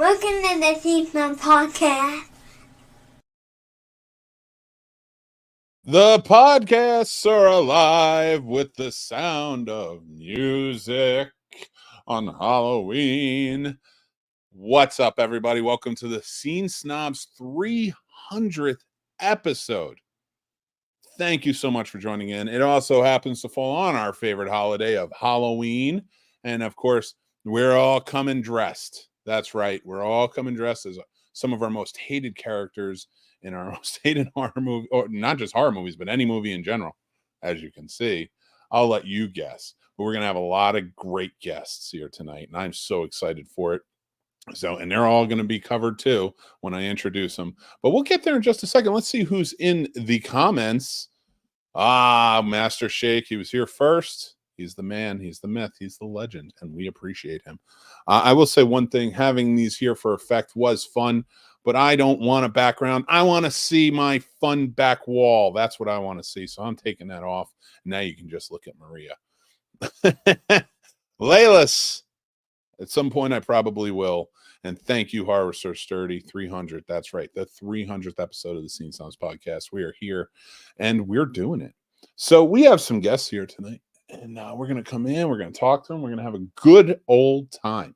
Welcome to the Scene Snobs Podcast. The podcasts are alive with the sound of music on Halloween. What's up, everybody? Welcome to the Scene Snobs 300th episode. Thank you so much for joining in. It also happens to fall on our favorite holiday of Halloween. And of course, we're all coming dressed. That's right. We're all coming dressed as some of our most hated characters in our most hated horror movie, or not just horror movies, but any movie in general. As you can see, I'll let you guess. But we're going to have a lot of great guests here tonight, and I'm so excited for it. So, and they're all going to be covered too when I introduce them. But we'll get there in just a second. Let's see who's in the comments. Master Shake. He was here first. He's the man. He's the myth. He's the legend, and we appreciate him. I will say one thing. Having these here for effect was fun, but I don't want a background. I want to see my fun back wall. That's what I want to see. So I'm taking that off. Now you can just look at Maria. Laylas. At some point, I probably will. And thank you, Harvester Sturdy. 300. That's right. The 300th episode of the Scene Snobs Podcast. We are here, and we're doing it. So we have some guests here tonight, and we're going to come in. We're going to talk to them. We're going to have a good old time.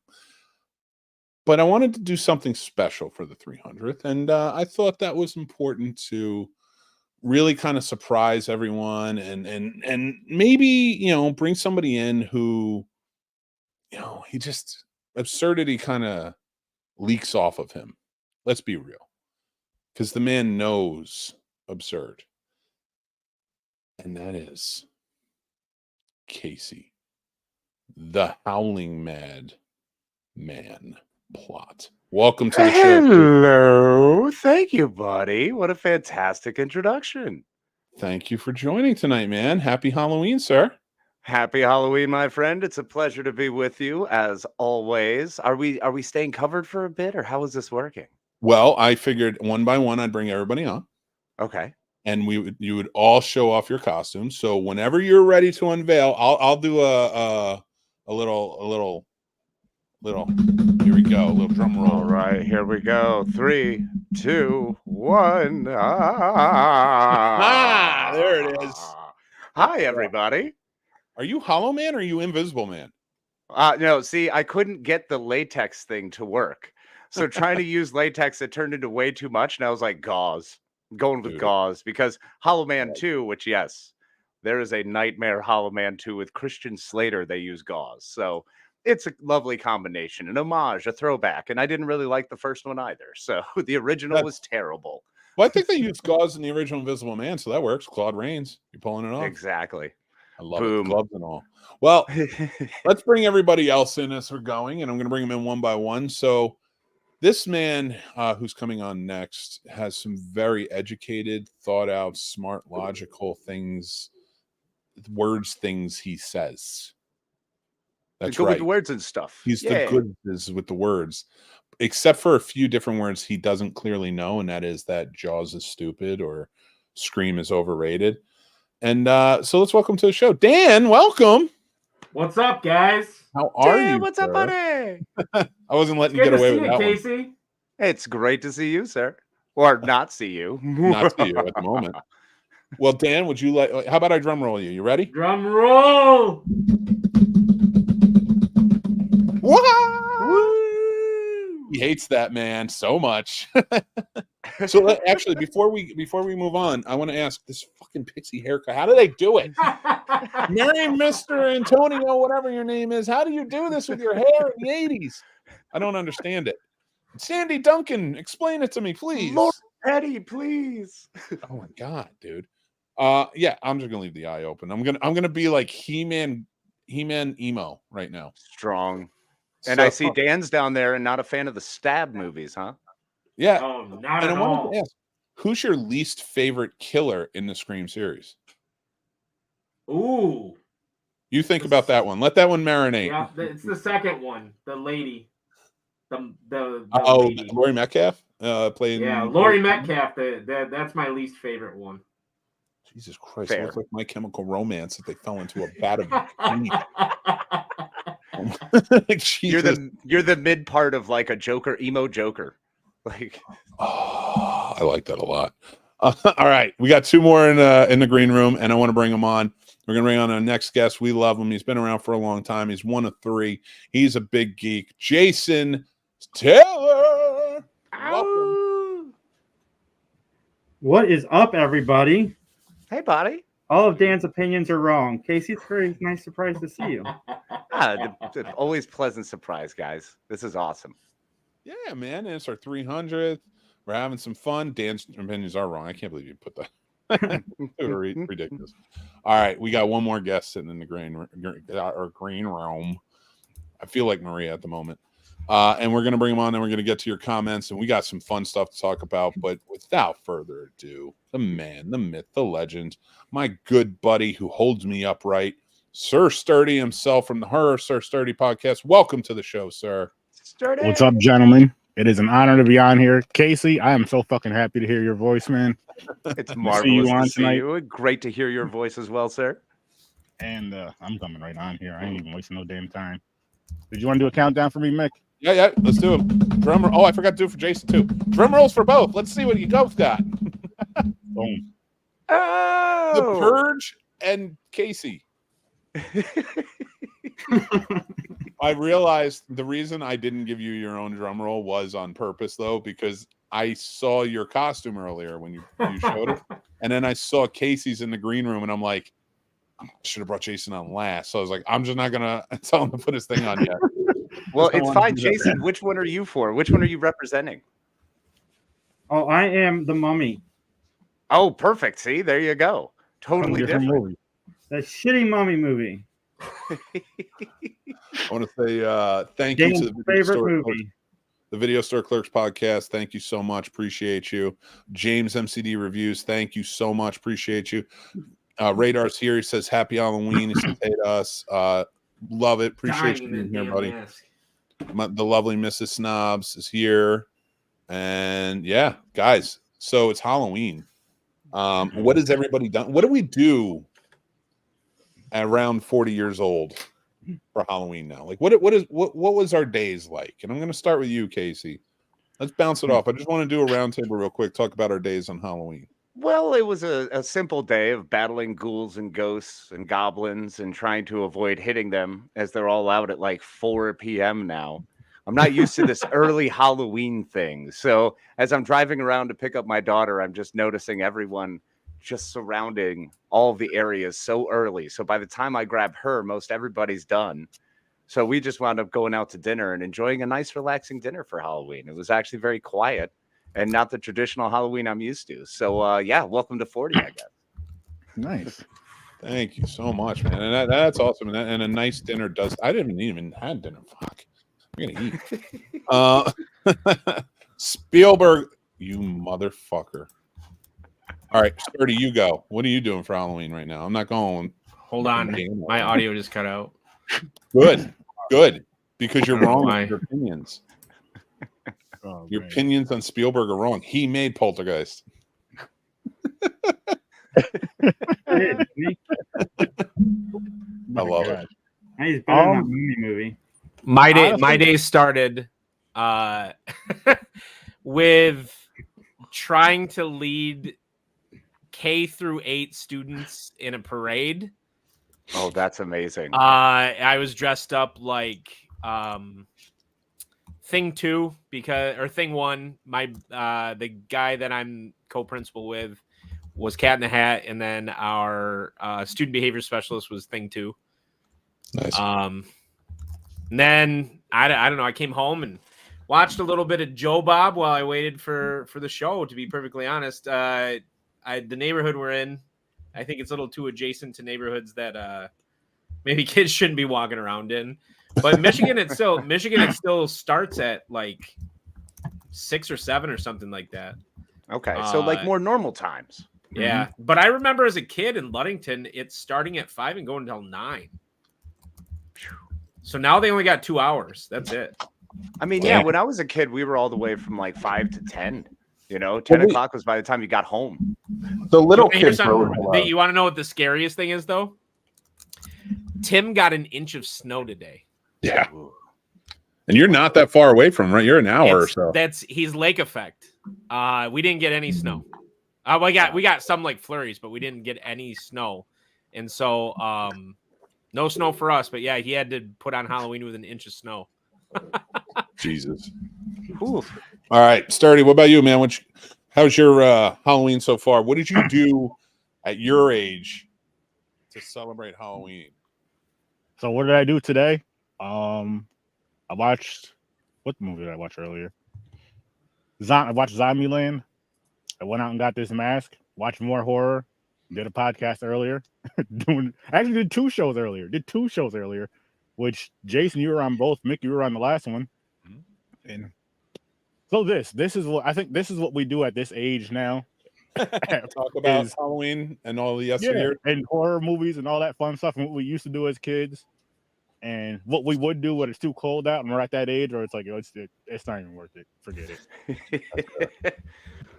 But I wanted to do something special for the 300th, and I thought that was important to really kind of surprise everyone and maybe, bring somebody in who, he just, absurdity kind of leaks off of him. Let's be real. Because the man knows absurd. And that is Casey, the howling mad man plot. Welcome to the show. Hello. Thank you, buddy. What a fantastic introduction. Thank you for joining tonight, man. Happy Halloween, sir. Happy Halloween, my friend. It's a pleasure to be with you as always. Are we staying covered for a bit, or how is this working? Well, I figured one by one I'd bring everybody on. Okay. And you would all show off your costumes. So whenever you're ready to unveil, I'll do a little here we go, a little drum roll. All right, here we go. 3, 2, 1. There it is. Hi, everybody. Are you Hollow Man or are you Invisible Man? No, see, I couldn't get the latex thing to work. So trying to use latex, it turned into way too much. And I was like, gauze. I'm going with gauze, because Hollow Man 2, which, yes, there is a Nightmare Hollow Man 2 with Christian Slater. They use gauze. So it's a lovely combination, an homage, a throwback. And I didn't really like the first one either. So the original was terrible. Well, I think they used gauze in the original Invisible Man, so that works. Claude Rains, you're pulling it off. Exactly. I love it. Gloves and all. Well, let's bring everybody else in as we're going, and I'm going to bring them in one by one. So this man who's coming on next has some very educated, thought out, smart, logical things he says. That's good right. with the words and stuff. He's the good with the words, except for a few different words he doesn't clearly know, and that is that Jaws is stupid or Scream is overrated. And so let's welcome to the show. Dan, welcome. What's up, guys? How are you? What's up, buddy? I wasn't letting you get away with that Casey. one. It's great to see you, sir. Or not see you. Not see you at the moment. Well, Dan, would you like? How about I drum roll you? You ready? Drum roll. Woo! He hates that man so much. So actually, before we move on, I want to ask this fucking pixie haircut. How do they do it? Mary, Mr. Antonio, whatever your name is. How do you do this with your hair in the 80s? I don't understand it. Sandy Duncan, explain it to me, please. Lord Eddie, please. Oh my god, dude. Yeah, I'm just gonna leave the eye open. I'm gonna be like He-Man emo right now. Strong. And I see Dan's down there and not a fan of the stab movies, huh? Yeah. Oh, not and at I wanted all. to ask, who's your least favorite killer in the Scream series? Ooh. You think about that one. Let that one marinate. Yeah, it's the second one. The lady. The lady. Laurie Metcalf playing. Yeah, Laurie Metcalf. That's my least favorite one. Jesus Christ! Fair. It looks like My Chemical Romance that they fell into a vat of meat. You're the mid part of like a Joker, emo Joker. Like, I like that a lot. All right, we got two more in the green room, and I want to bring them on. We're gonna bring on our next guest. We love him. He's been around for a long time. He's one of three. He's a big geek. Jason Taylor. Welcome. What is up, everybody? hey, buddy. All of Dan's opinions are wrong. Casey, it's a very nice surprise to see you. Always pleasant surprise, guys. This is awesome. Yeah, man. It's our 300th. We're having some fun. Dan's opinions are wrong. I can't believe you put that. Ridiculous. All right, we got one more guest sitting in the green room. I feel like Maria at the moment. And we're going to bring him on, and we're going to get to your comments, and we got some fun stuff to talk about. But without further ado, the man, the myth, the legend, my good buddy who holds me upright, Sir Sturdy himself from the Horror Sir Sturdy podcast. Welcome to the show, sir. Sturdy. What's up, gentlemen? It is an honor to be on here. Casey, I am so fucking happy to hear your voice, man. It's marvelous to see you. Great to hear your voice as well, sir. And I'm coming right on here. I ain't even wasting no damn time. Did you want to do a countdown for me, Mick? Yeah, let's do it. Drum roll. Oh, I forgot to do it for Jason, too. Drum rolls for both. Let's see what you both got. Boom. Oh! The Purge and Casey. I realized the reason I didn't give you your own drum roll was on purpose, though, because I saw your costume earlier when you showed it. And then I saw Casey's in the green room, and I'm like, I should have brought Jason on last. So I was like, I'm just not going to tell him to put his thing on yet. Well, it's fine, Jason. Which one are you for? Which one are you representing? Oh, I am the Mummy. Oh, perfect. See, there you go. Totally different. Movie. That shitty Mummy movie. I want to say thank Dan's you to the favorite movie. The Video Store Clerks podcast. Thank you so much. Appreciate you. James MCD Reviews. Thank you so much. Appreciate you. Radar's here. He says, Happy Halloween. He says, hey to us. Love it. Appreciate you being here, buddy. The lovely Mrs. Snobs is here. And yeah, guys, so it's Halloween. What has everybody done? What do we do at around 40 years old for Halloween now? Like, what was our days like? And I'm going to start with you, Casey. Let's bounce it off. I just want to do a roundtable real quick, talk about our days on Halloween. Well, it was a simple day of battling ghouls and ghosts and goblins and trying to avoid hitting them as they're all out at like 4 p.m. now. I'm not used to this early Halloween thing. So as I'm driving around to pick up my daughter, I'm just noticing everyone just surrounding all of the areas so early. So by the time I grab her, most everybody's done. So we just wound up going out to dinner and enjoying a nice, relaxing dinner for Halloween. It was actually very quiet and not the traditional Halloween I'm used to. So, yeah, welcome to 40, I guess. Nice. Thank you so much, man. And that's awesome. And a nice dinner does. I didn't even have dinner. Fuck. I'm going to eat. Spielberg, you motherfucker. All right, Sturdy, you go. What are you doing for Halloween right now? I'm not going. Hold on. My audio just cut out. Good. Because you're wrong with your opinions. Oh, Your man. opinions on Spielberg are wrong. He made Poltergeist. I love it. He's better than that Mummy movie. My day started with trying to lead K through 8 students in a parade. Oh, that's amazing. I was dressed up like Thing 2 Thing 1. My the guy that I'm co-principal with was Cat in the Hat, and then our student behavior specialist was Thing 2. Nice. And then I don't know. I came home and watched a little bit of Joe Bob while I waited for the show. To be perfectly honest, the neighborhood we're in, I think it's a little too adjacent to neighborhoods that maybe kids shouldn't be walking around in. But Michigan, it still starts at like 6 or 7 or something like that. Okay, so like more normal times. Yeah, but I remember as a kid in Ludington, it's starting at 5 and going until 9. So now they only got 2 hours. That's it. I mean, yeah, when I was a kid, we were all the way from like 5 to 10. You know, 10 o'clock was by the time you got home. The little kids. You want to know what the scariest thing is, though? Tim got an inch of snow today. Yeah. And you're not that far away from, right? You're an hour or so. He's lake effect. We didn't get any snow. We got some like flurries, but we didn't get any snow. And so no snow for us, but yeah, he had to put on Halloween with an inch of snow. Jesus. Oof. All right, Sturdy, what about you, man? How's your Halloween so far? What did you do at your age to celebrate Halloween? So what did I do today? I watched, what movie did I watch earlier? I watched Zombieland. I went out and got this mask, watched more horror, did a podcast earlier. Actually did two shows earlier, which Jason, you were on both. Mick, you were on the last one. And so this is what we do at this age now. Talk about Halloween and all the yesteryear. Yeah, and horror movies and all that fun stuff and what we used to do as kids. And what we would do when it's too cold out and we're at that age where it's like, it's not even worth it. Forget it.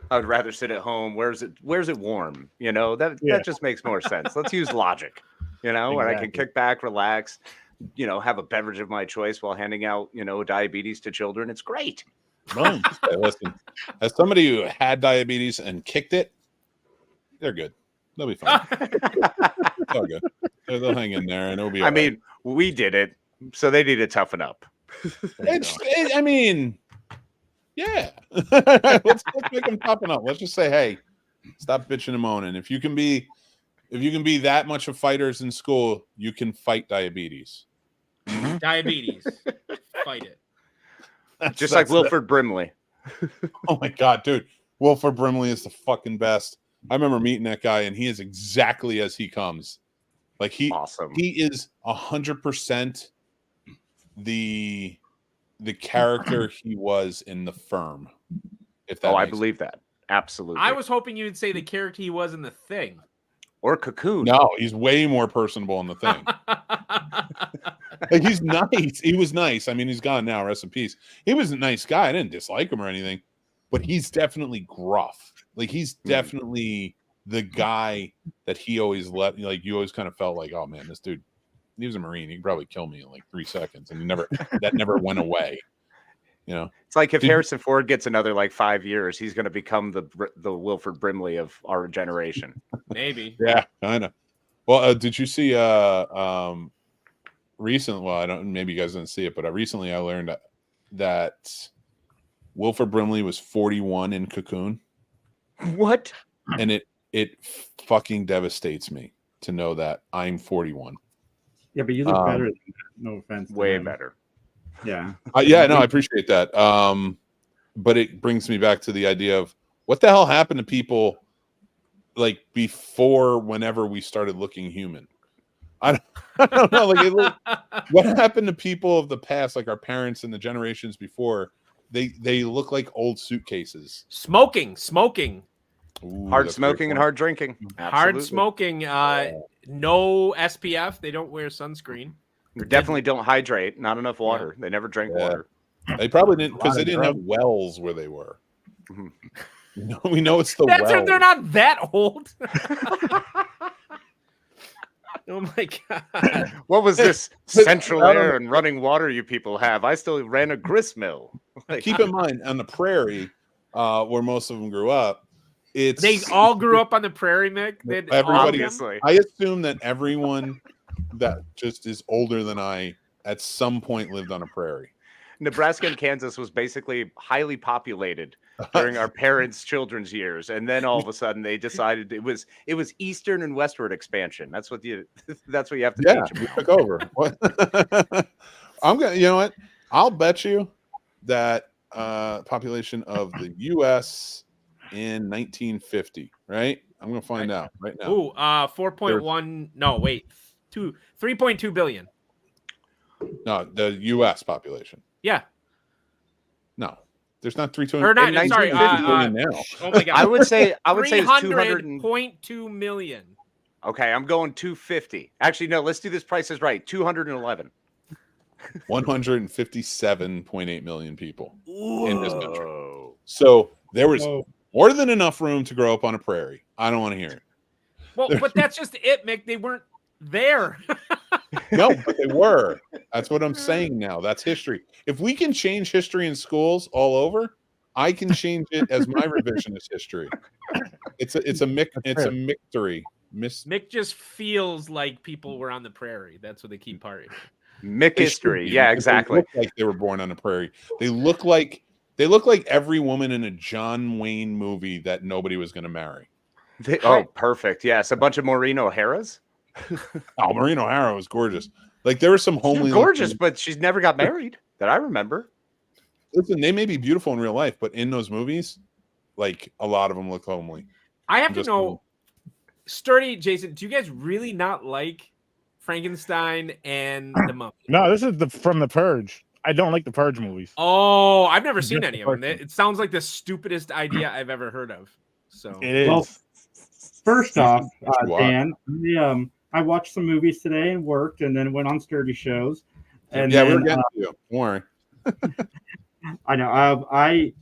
I would rather sit at home. Where's it warm? You know, that just makes more sense. Let's use logic, you know, where I can kick back, relax, you know, have a beverage of my choice while handing out, you know, diabetes to children. It's great. Boom. Hey, listen, as somebody who had diabetes and kicked it, they're good. They'll be fine. It's all good. They'll hang in there and it'll be all right. mean, we did it, so they need to toughen up. I mean, yeah. let's make them toughen up. Let's just say, hey, stop bitching and moaning. If you can be that much of fighters in school, you can fight diabetes. Diabetes. Fight it. Just like Wilford Brimley. Oh my God, dude. Wilford Brimley is the fucking best. I remember meeting that guy, and he is exactly as he comes. Like awesome. He is 100% the character he was in The Firm. If that, I believe that. Absolutely. I was hoping you'd say the character he was in The Thing. Or Cocoon. No, he's way more personable in The Thing. Like, he's nice. He was nice. I mean, he's gone now. Rest in peace. He was a nice guy. I didn't dislike him or anything, but he's definitely gruff. Like, he's definitely the guy that he always let. Like, you always kind of felt like, oh man, this dude, he was a Marine. He could probably kill me in like 3 seconds, and that never went away. You know, it's like if Harrison Ford gets another like 5 years, he's going to become the Wilford Brimley of our generation. Maybe. Yeah, kind of. Well, did you see recently? Well, I don't. Maybe you guys didn't see it, but recently I learned that Wilford Brimley was 41 in Cocoon. What? And it fucking devastates me to know that I'm 41. Yeah, but you look better than that. No offense. Way better. Yeah. Yeah, no, I appreciate that. But it brings me back to the idea of what the hell happened to people like before, whenever we started looking human. I don't know. Like, what happened to people of the past, like our parents and the generations before? They look like old suitcases. Smoking. Ooh, hard smoking and hard drinking. Absolutely. Hard smoking. No SPF. They don't wear sunscreen. They definitely don't hydrate. Not enough water. They never drank water. They probably didn't, because they didn't have wells where they were. We know it's the wells. They're not that old. Oh my God. What was this central air and running water you people have? I still ran a grist mill. Keep in mind, on the prairie, where most of them grew up, they all grew up on the prairie, Mick. Everybody, obviously. I assume that everyone that just is older than I at some point lived on a prairie. Nebraska and Kansas was basically highly populated during our parents' children's years, and then all of a sudden they decided it was eastern and westward expansion. That's what you have to teach them. We took over. I'm gonna. You know what? I'll bet you that population of the U.S. in 1950. Right? I'm gonna find out right now. Ooh, 4.1. No, wait, 3.2 billion. No, the U.S. population. Yeah. No, there's not 3.2. Or not. Sorry. Now. Oh my God. I would say it's 200.2 million. Okay, I'm going 250. Actually, no. Let's do this. Price is right. 211. 157.8 million people in this country. Whoa. So there was more than enough room to grow up on a prairie. I don't want to hear it. Well, but that's just it, Mick. They weren't there. No, but they were. That's what I'm saying now. That's history. If we can change history in schools all over, I can change it as my revisionist history. It's a mictory. Mick just feels like people were on the prairie. That's what they keep partying. Mick history. Yeah, exactly. They look like they were born on the prairie. They look like every woman in a John Wayne movie that nobody was going to marry. Perfect. Yes, a bunch of Maureen O'Hara's. Oh, Maureen O'Hara was gorgeous. Like there were some homely, gorgeous, but she's never got married that I remember. Listen, they may be beautiful in real life, but in those movies, like a lot of them look homely. I have to know, Sturdy, Jason, do you guys really not like Frankenstein and the Mummy? No, this is from The Purge. I don't like the Purge movies. Oh, I've never seen any of them. It sounds like the stupidest idea I've ever heard of. So it is. Well, first off, Dan, I watched some movies today and worked, and then went on Sturdy shows. And yeah, then, we're getting to you. Don't worry. I know. I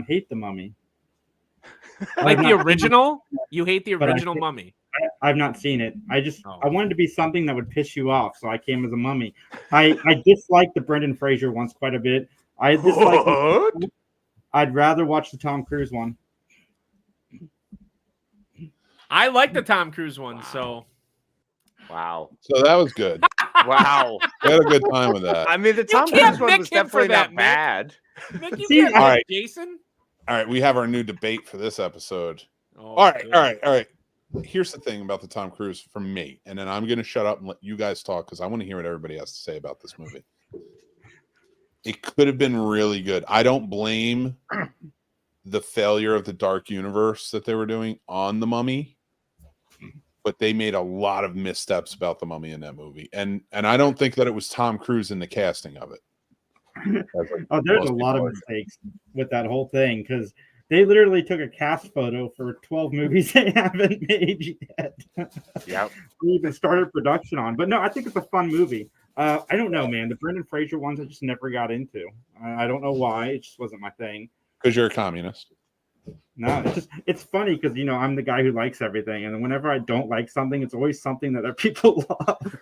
hate the Mummy. Like the original? You hate the But original Mummy? I've not seen it. I wanted to be something that would piss you off, so I came as a mummy. I dislike the Brendan Fraser ones quite a bit. I dislike. I'd rather watch the Tom Cruise one. I like the Tom Cruise one, so. Wow. So that was good. Wow. We had a good time with that. I mean, the Tom Cruise one was definitely not bad. Mick, you See, can't all like right. Jason? All right, we have our new debate for this episode. Oh, All right, good. all right. Here's the thing about the Tom Cruise from me, and then I'm going to shut up and let you guys talk because I want to hear what everybody has to say about this movie. It could have been really good. I don't blame the failure of the Dark Universe that they were doing on The Mummy, but they made a lot of missteps about The Mummy in that movie, and I don't think that it was Tom Cruise in the casting of it. There's a lot of mistakes with that whole thing because they literally took a cast photo for 12 movies they haven't made yet. Yep. We even started production on. But no, I think it's a fun movie. I don't know, man. The Brendan Fraser ones I just never got into. I don't know why. It just wasn't my thing. Because you're a communist. No, it's funny because I'm the guy who likes everything, and whenever I don't like something, it's always something that other people love.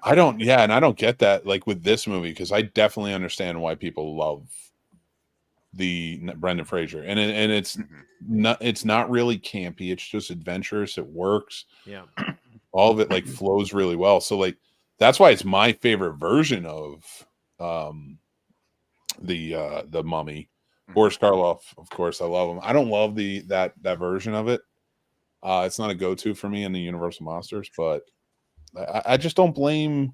I don't get that like with this movie because I definitely understand why people love the Brendan Fraser, and it's not really campy. It's just adventurous. It works. Yeah, all of it like flows really well. So like that's why it's my favorite version of the Mummy. Boris Karloff, of course, I love him. I don't love that version of it. It's not a go-to for me in the Universal Monsters, but I just don't blame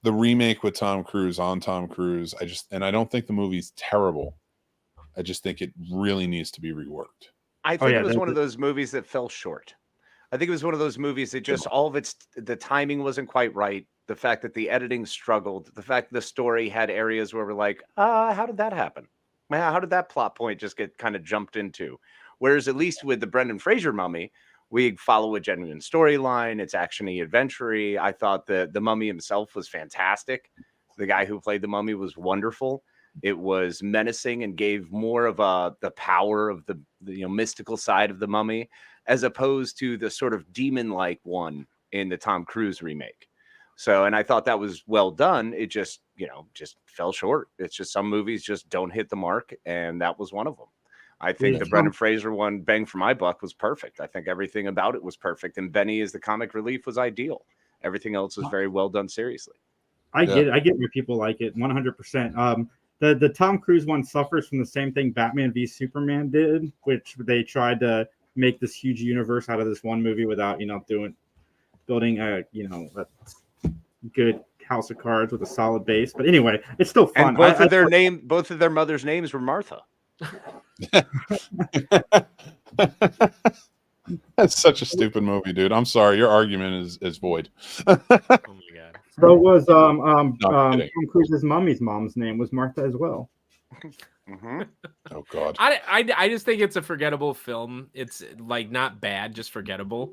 the remake with Tom Cruise on Tom Cruise. I don't think the movie's terrible. I just think it really needs to be reworked. I think it was one of those movies that fell short. I think it was one of those movies that just the timing wasn't quite right. The fact that the editing struggled, the fact that the story had areas where we're like, how did that happen? How did that plot point just get kind of jumped into? Whereas at least with the Brendan Fraser Mummy, we follow a genuine storyline. It's action-y, adventure-y. I thought the Mummy himself was fantastic. The guy who played the Mummy was wonderful. It was menacing and gave more of the power of the mystical side of the Mummy, as opposed to the sort of demon-like one in the Tom Cruise remake. So, and I thought that was well done. It just fell short. It's just some movies just don't hit the mark, and that was one of them. I think the Brendan Fraser one, bang for my buck, was perfect. I think everything about it was perfect, and Benny as the comic relief was ideal. Everything else was very well done. Seriously, I get where people like it 100%. The Tom Cruise one suffers from the same thing Batman v Superman did, which they tried to make this huge universe out of this one movie without building a good house of cards with a solid base. But anyway, it's still fun. And both of their mothers' names were Martha. That's such a stupid movie, dude. I'm sorry, your argument is void. Oh my god. So was Tom Cruise's mummy's mom's name was Martha as well. Mm-hmm. Oh god. I just think it's a forgettable film. It's like not bad, just forgettable.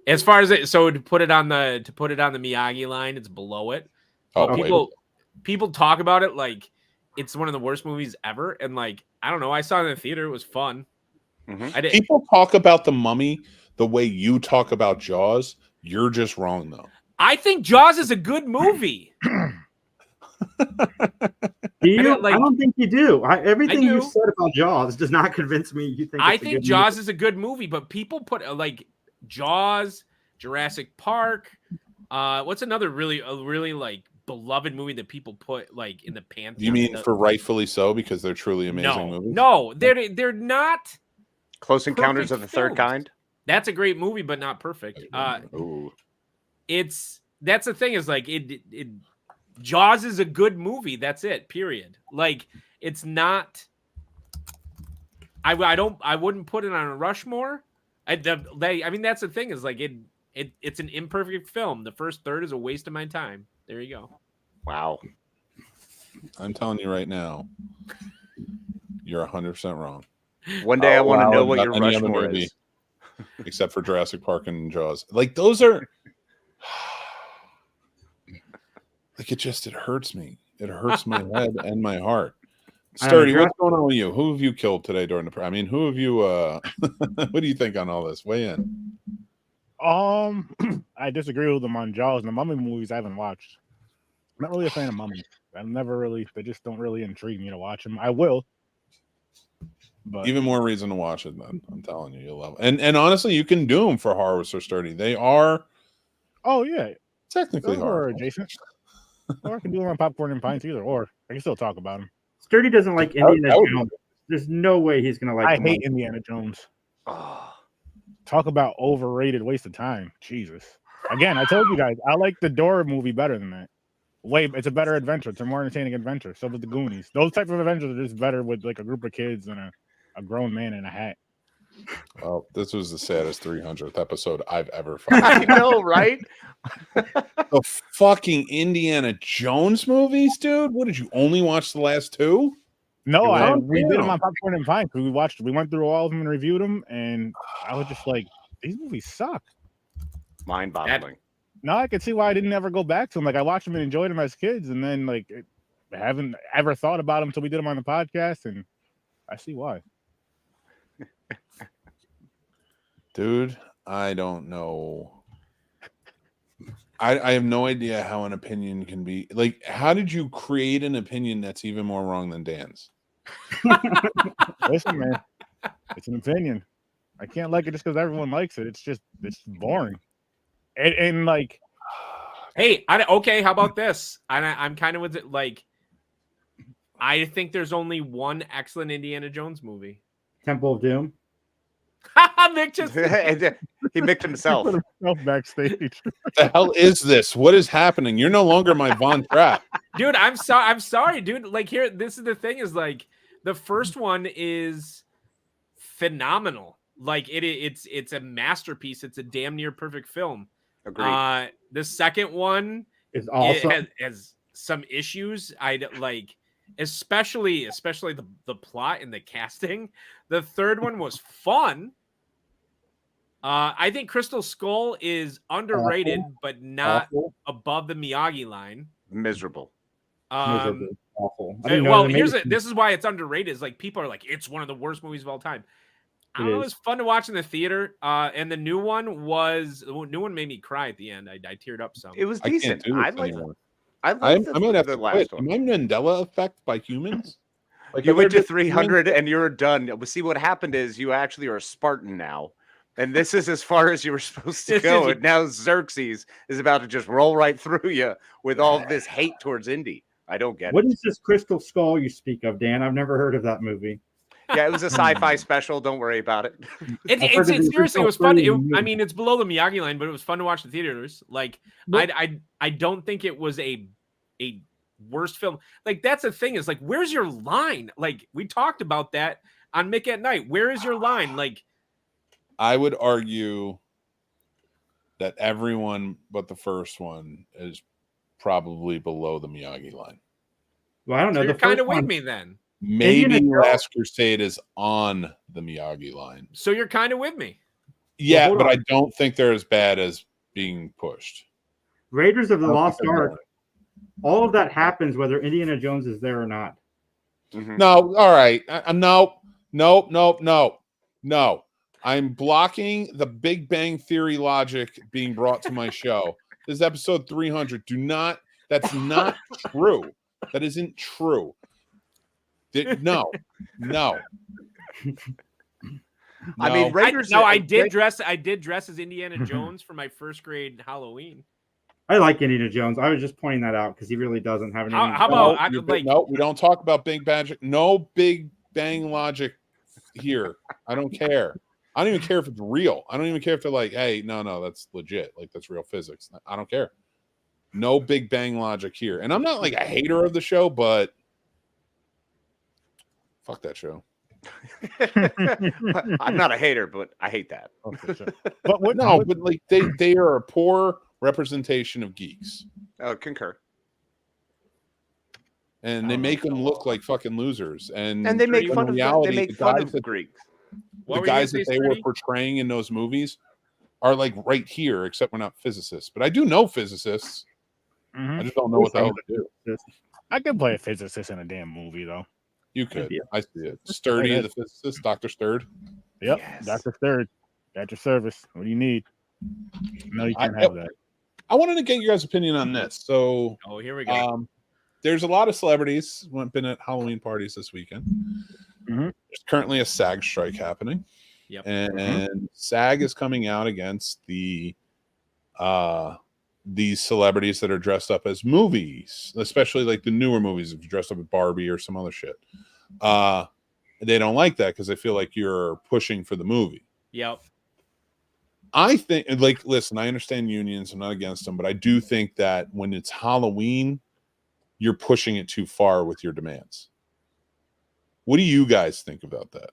As far as to put it on the Miyagi line, it's below it. People talk about it like it's one of the worst movies ever, and like I don't know. I saw it in the theater; it was fun. Mm-hmm. People talk about the Mummy the way you talk about Jaws. You're just wrong, though. I think Jaws is a good movie. Do you? don't, like- I don't think you do. Everything you do. said about Jaws does not convince me. You think I it's a think good Jaws movie. is a good movie, but people put like Jaws, Jurassic Park. What's another really like beloved movie that people put like in the pantheon? You mean for rightfully so because they're truly amazing no, movies? no, they're not. Close Encounters of Perfect the Third films. Kind. That's a great movie, but not perfect. Ooh. That's the thing is like it Jaws is a good movie. That's it. Period. Like it's not. I wouldn't put it on a Rushmore. I mean that's the thing is like it's an imperfect film. The first third is a waste of my time. There you go. Wow. I'm telling you right now, you're 100% wrong. One day I want to Wow, know what about your any other Rushmore movie. is. Except for Jurassic Park and Jaws. Like those are like it hurts me. It hurts my head and my heart. Sturdy, what's going on with you? Who have you killed today during the I mean, who have you what do you think on all this? Weigh in. I disagree with them on Jaws and the Mummy movies I haven't watched. I'm not really a fan of Mummy. They just don't really intrigue me to watch them. I will. But Even more reason to watch it then. I'm telling you, you'll love it. And honestly, you can do them for horror with Sir Sturdy. They are technically those horror are adjacent. Or I can do them on Popcorn and Pints either, or I can still talk about them. Sturdy doesn't like Indiana Jones. There's no way he's gonna like. I hate Indiana Jones. Talk about overrated waste of time. Jesus. Again, I told you guys, I like the Dora movie better than that. It's a better adventure. It's a more entertaining adventure. So with the Goonies. Those types of adventures are just better with like a group of kids and a grown man in a hat. Well, this was the saddest 300th episode I've ever found. I know, right? The fucking Indiana Jones movies, dude. What did you only watch the last two? No, we did them on Popcorn and Pints. We went through all of them and reviewed them, and I was just like, these movies suck. Mind-boggling. Now I can see why I didn't ever go back to them. Like I watched them and enjoyed them as kids, and then like I haven't ever thought about them until we did them on the podcast, and I see why. Dude, I don't know. I have no idea how an opinion can be like. How did you create an opinion that's even more wrong than Dan's? Listen, man, it's an opinion. I can't like it just because everyone likes it. It's boring. And like, Hey, okay, how about this? I'm kind of with it. Like, I think there's only one excellent Indiana Jones movie. Temple of Doom. Mick just He micked himself. put himself backstage. What the hell is this? What is happening? You're no longer my Von Trapp. dude, I'm sorry, dude. Like here, this is the thing is like the first one is phenomenal. Like it's a masterpiece. It's a damn near perfect film. Agreed. The second one Is awesome. has some issues. I like, especially the plot and the casting. The third one was fun. I think Crystal Skull is underrated, but not above the Miyagi line. Miserable. Miserable. Awful. This is why it's underrated. Is like people are like, it's one of the worst movies of all time. I don't know. It was fun to watch in the theater. And the new one made me cry at the end. I teared up some. It was I can't decent. do this I like anymore. I might have the to last quit. one. Am I Mandela effect by humans? Like You if went they're to 300 and you're done. But see, what happened is you actually are a Spartan now. And this is as far as you were supposed to go. And now Xerxes is about to just roll right through you with all this hate towards Indy. I don't get What it. is this Crystal Skull you speak of, Dan? I've never heard of that movie. Yeah, it was a sci-fi special. Don't worry about it. It's seriously, it was fun. I mean, it's below the Miyagi line, but it was fun to watch in theaters. Like, I don't think it was a worst film. Like, that's the thing is like, where's your line? Like, we talked about that on Mick at Night. Where is your line? Like, I would argue that everyone but the first one is probably below the Miyagi line. Well, I don't know. so you're kind of with me then. Maybe Indiana Last Crusade is on the Miyagi line. So you're kind of with me. Yeah, hold but on. I don't think they're as bad as being pushed. Raiders of the I don't Lost think they're Ark. bad. All of that happens whether Indiana Jones is there or not. Mhm. No, all right. No. I'm blocking the Big Bang Theory logic being brought to my show This is episode 300. That's not true. That isn't true. No. I mean, Raiders. I did dress as Indiana Jones for my first grade Halloween. I like Indiana Jones. I was just pointing that out because he really doesn't have any. How about no, we don't talk about Big Magic. No Big Bang logic here. I don't care. I don't even care if it's real. I don't even care if they're like, hey, no, that's legit. Like, that's real physics. I don't care. No Big Bang logic here. And I'm not like a hater of the show, but fuck that show. I'm not a hater, but I hate that. But like they are a poor representation of geeks. Oh, concur. And they make them look like fucking losers. And they make fun of reality, they make fun of the Greeks. The guys that they were portraying in those movies are like right here, except we're not physicists. But I do know physicists. I just don't know what the hell to do. I could play a physicist in a damn movie, though. You could. I see it. Sturdy, the physicist, Dr. Sturd. Yep, yes. Dr. Sturd. At your service. What do you need? No, you can't have that. I wanted to get your guys' opinion on this. So, here we go. There's a lot of celebrities who have been at Halloween parties this weekend. There's currently a SAG strike happening. Yep. And SAG is coming out against these celebrities that are dressed up as movies, especially like the newer movies, if you're dressed up as Barbie or some other shit. They don't like that because they feel like you're pushing for the movie. Yep. I think, like, listen, I understand unions. I'm not against them, but I do think that when it's Halloween, you're pushing it too far with your demands. What do you guys think about that?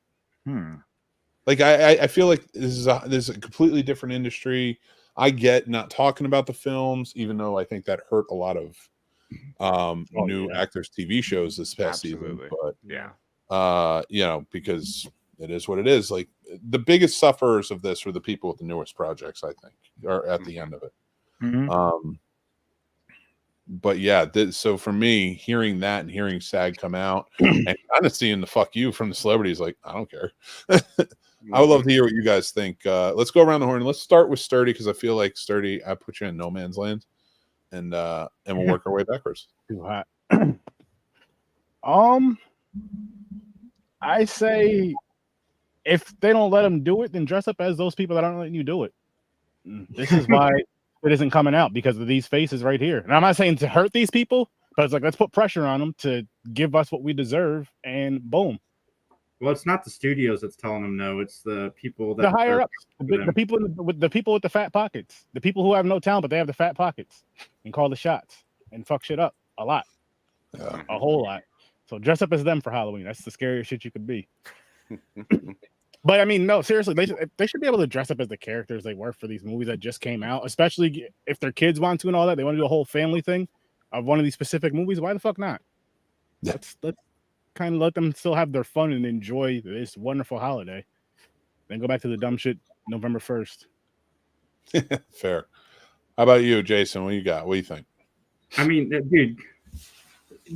Like, I feel like this is a completely different industry. I get not talking about the films, even though I think that hurt a lot of new actors' TV shows this past season. But because it is what it is. Like, the biggest sufferers of this were the people with the newest projects, I think, are at the end of it. But yeah, so for me, hearing that and hearing SAG come out and kind of seeing the fuck you from the celebrities, like, I don't care. I would love to hear what you guys think. Let's go around the horn. Let's start with Sturdy, because I feel like Sturdy, I put you in no man's land, and we'll work our way backwards. Too hot. I say, if they don't let them do it, then dress up as those people that aren't letting you do it. This is why it isn't coming out, because of these faces right here. And I'm not saying to hurt these people, but it's like, let's put pressure on them to give us what we deserve, and boom. Well, it's not the studios that's telling them no. It's the people that the higher ups, the people with the fat pockets, the people who have no talent but they have the fat pockets and call the shots and fuck shit up a lot, a whole lot. So dress up as them for Halloween. That's the scariest shit you could be. But I mean, no, seriously, they should be able to dress up as the characters they were for these movies that just came out, especially if their kids want to and all that. They want to do a whole family thing of one of these specific movies. Why the fuck not? Yeah. Let's kind of let them still have their fun and enjoy this wonderful holiday. Then go back to the dumb shit November 1st. Fair. How about you, Jason? What do you got? What do you think? I mean, dude,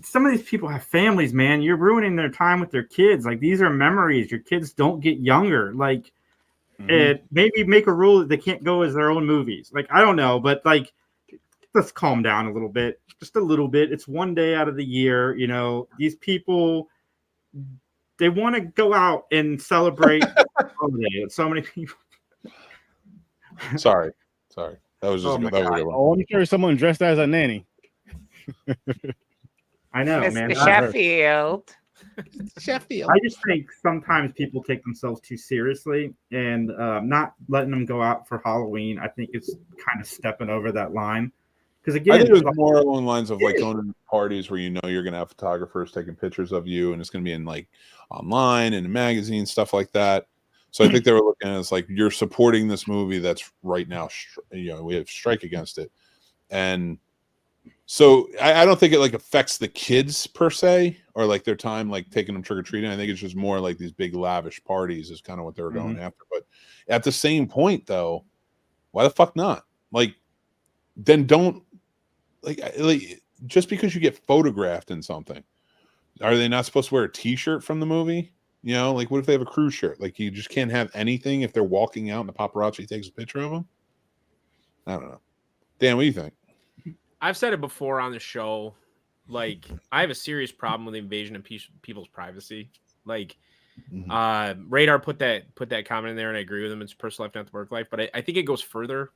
some of these people have families, man. You're ruining their time with their kids. Like, these are memories. Your kids don't get younger. Like, maybe make a rule that they can't go as their own movies. Like, I don't know, but like, let's calm down a little bit. Just a little bit. It's one day out of the year. You know, these people, they want to go out and celebrate holiday. So many people. Sorry. That was just that was a good one. Oh, I'm sure someone dressed as a nanny. I know, Mr. man. Sheffield. I just think sometimes people take themselves too seriously, and not letting them go out for Halloween, I think it's kind of stepping over that line. Because again, I think it was more along the lines of like going to parties where you know you're going to have photographers taking pictures of you, and it's going to be in like online and in magazines, stuff like that. So I think they were looking at it as like, you're supporting this movie that's right now, we have strike against it, and so I don't think it like affects the kids per se, or like their time like taking them trick or treating. I think it's just more like these big lavish parties is kind of what they were going after. But at the same point, though, why the fuck not? Like, then don't like just because you get photographed in something, are they not supposed to wear a T-shirt from the movie? You know, like, what if they have a cruise shirt? Like, you just can't have anything if they're walking out and the paparazzi takes a picture of them. I don't know. Dan, what do you think? I've said it before on the show. Like, I have a serious problem with the invasion of people's privacy. Like, Radar put that comment in there, and I agree with him. It's personal life, not the work life. But I think it goes further.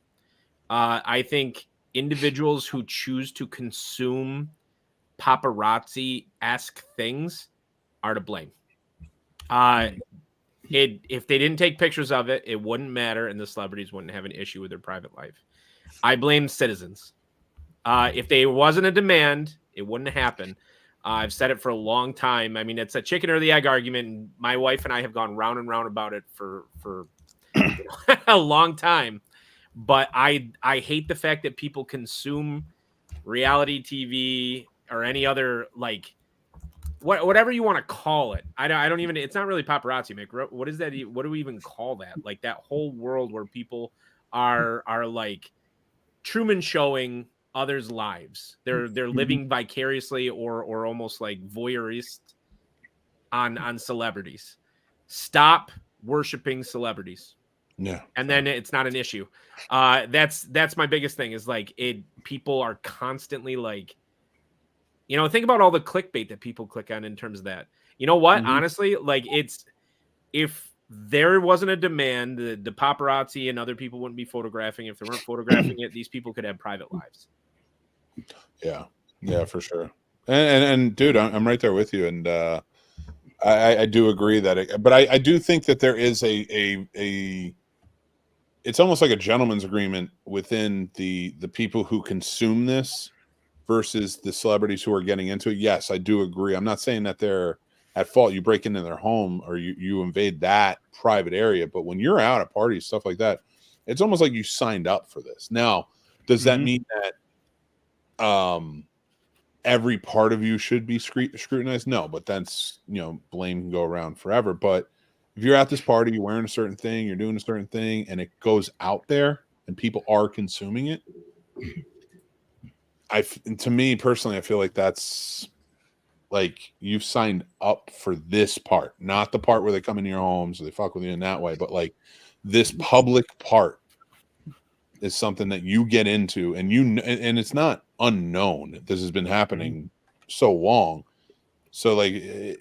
I think individuals who choose to consume paparazzi-esque things are to blame. If they didn't take pictures of it, it wouldn't matter, and the celebrities wouldn't have an issue with their private life. I blame citizens. If there wasn't a demand, it wouldn't happen. I've said it for a long time. I mean, it's a chicken or the egg argument, and my wife and I have gone round and round about it for a long time. But I hate the fact that people consume reality TV or any other, like, whatever you want to call it. I don't even. It's not really paparazzi, Mick. What is that? What do we even call that? Like, that whole world where people are like Truman showing others' lives. They're living vicariously or almost like voyeurist on celebrities. Stop worshiping celebrities. Yeah. And then it's not an issue. That's my biggest thing is like people are constantly like, think about all the clickbait that people click on in terms of that. You know what? Honestly, like if there wasn't a demand, the paparazzi and other people wouldn't be photographing. If they weren't photographing it, these people could have private lives. Yeah, for sure. And dude, I'm right there with you. And I do agree that but I do think that there is a it's almost like a gentleman's agreement within the people who consume this versus the celebrities who are getting into it. Yes, I do agree. I'm not saying that they're at fault. You break into their home or you invade that private area, but when you're out at parties, stuff like that, it's almost like you signed up for this. Now, does that mean that every part of you should be scrutinized? No, but that's, blame can go around forever. But if you're at this party, you're wearing a certain thing, you're doing a certain thing, and it goes out there and people are consuming it, to me personally, I feel like that's like you've signed up for this part, not the part where they come into your homes or they fuck with you in that way, but like this public part is something that you get into, and and it's not unknown. This has been happening so long. So like,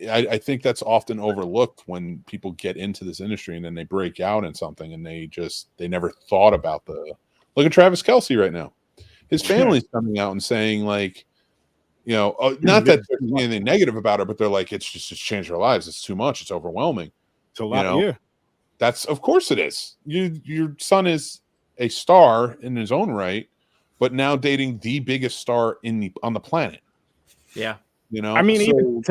I think that's often overlooked when people get into this industry and then they break out in something and they never thought about look at Travis Kelce right now. His family's coming out and saying like, not that there's anything negative about it, but they're like, it's changed our lives. It's too much. It's overwhelming. It's a lot. Yeah. That's, of course it is. Your son is a star in his own right, but now dating the biggest star on the planet. Yeah. I mean, even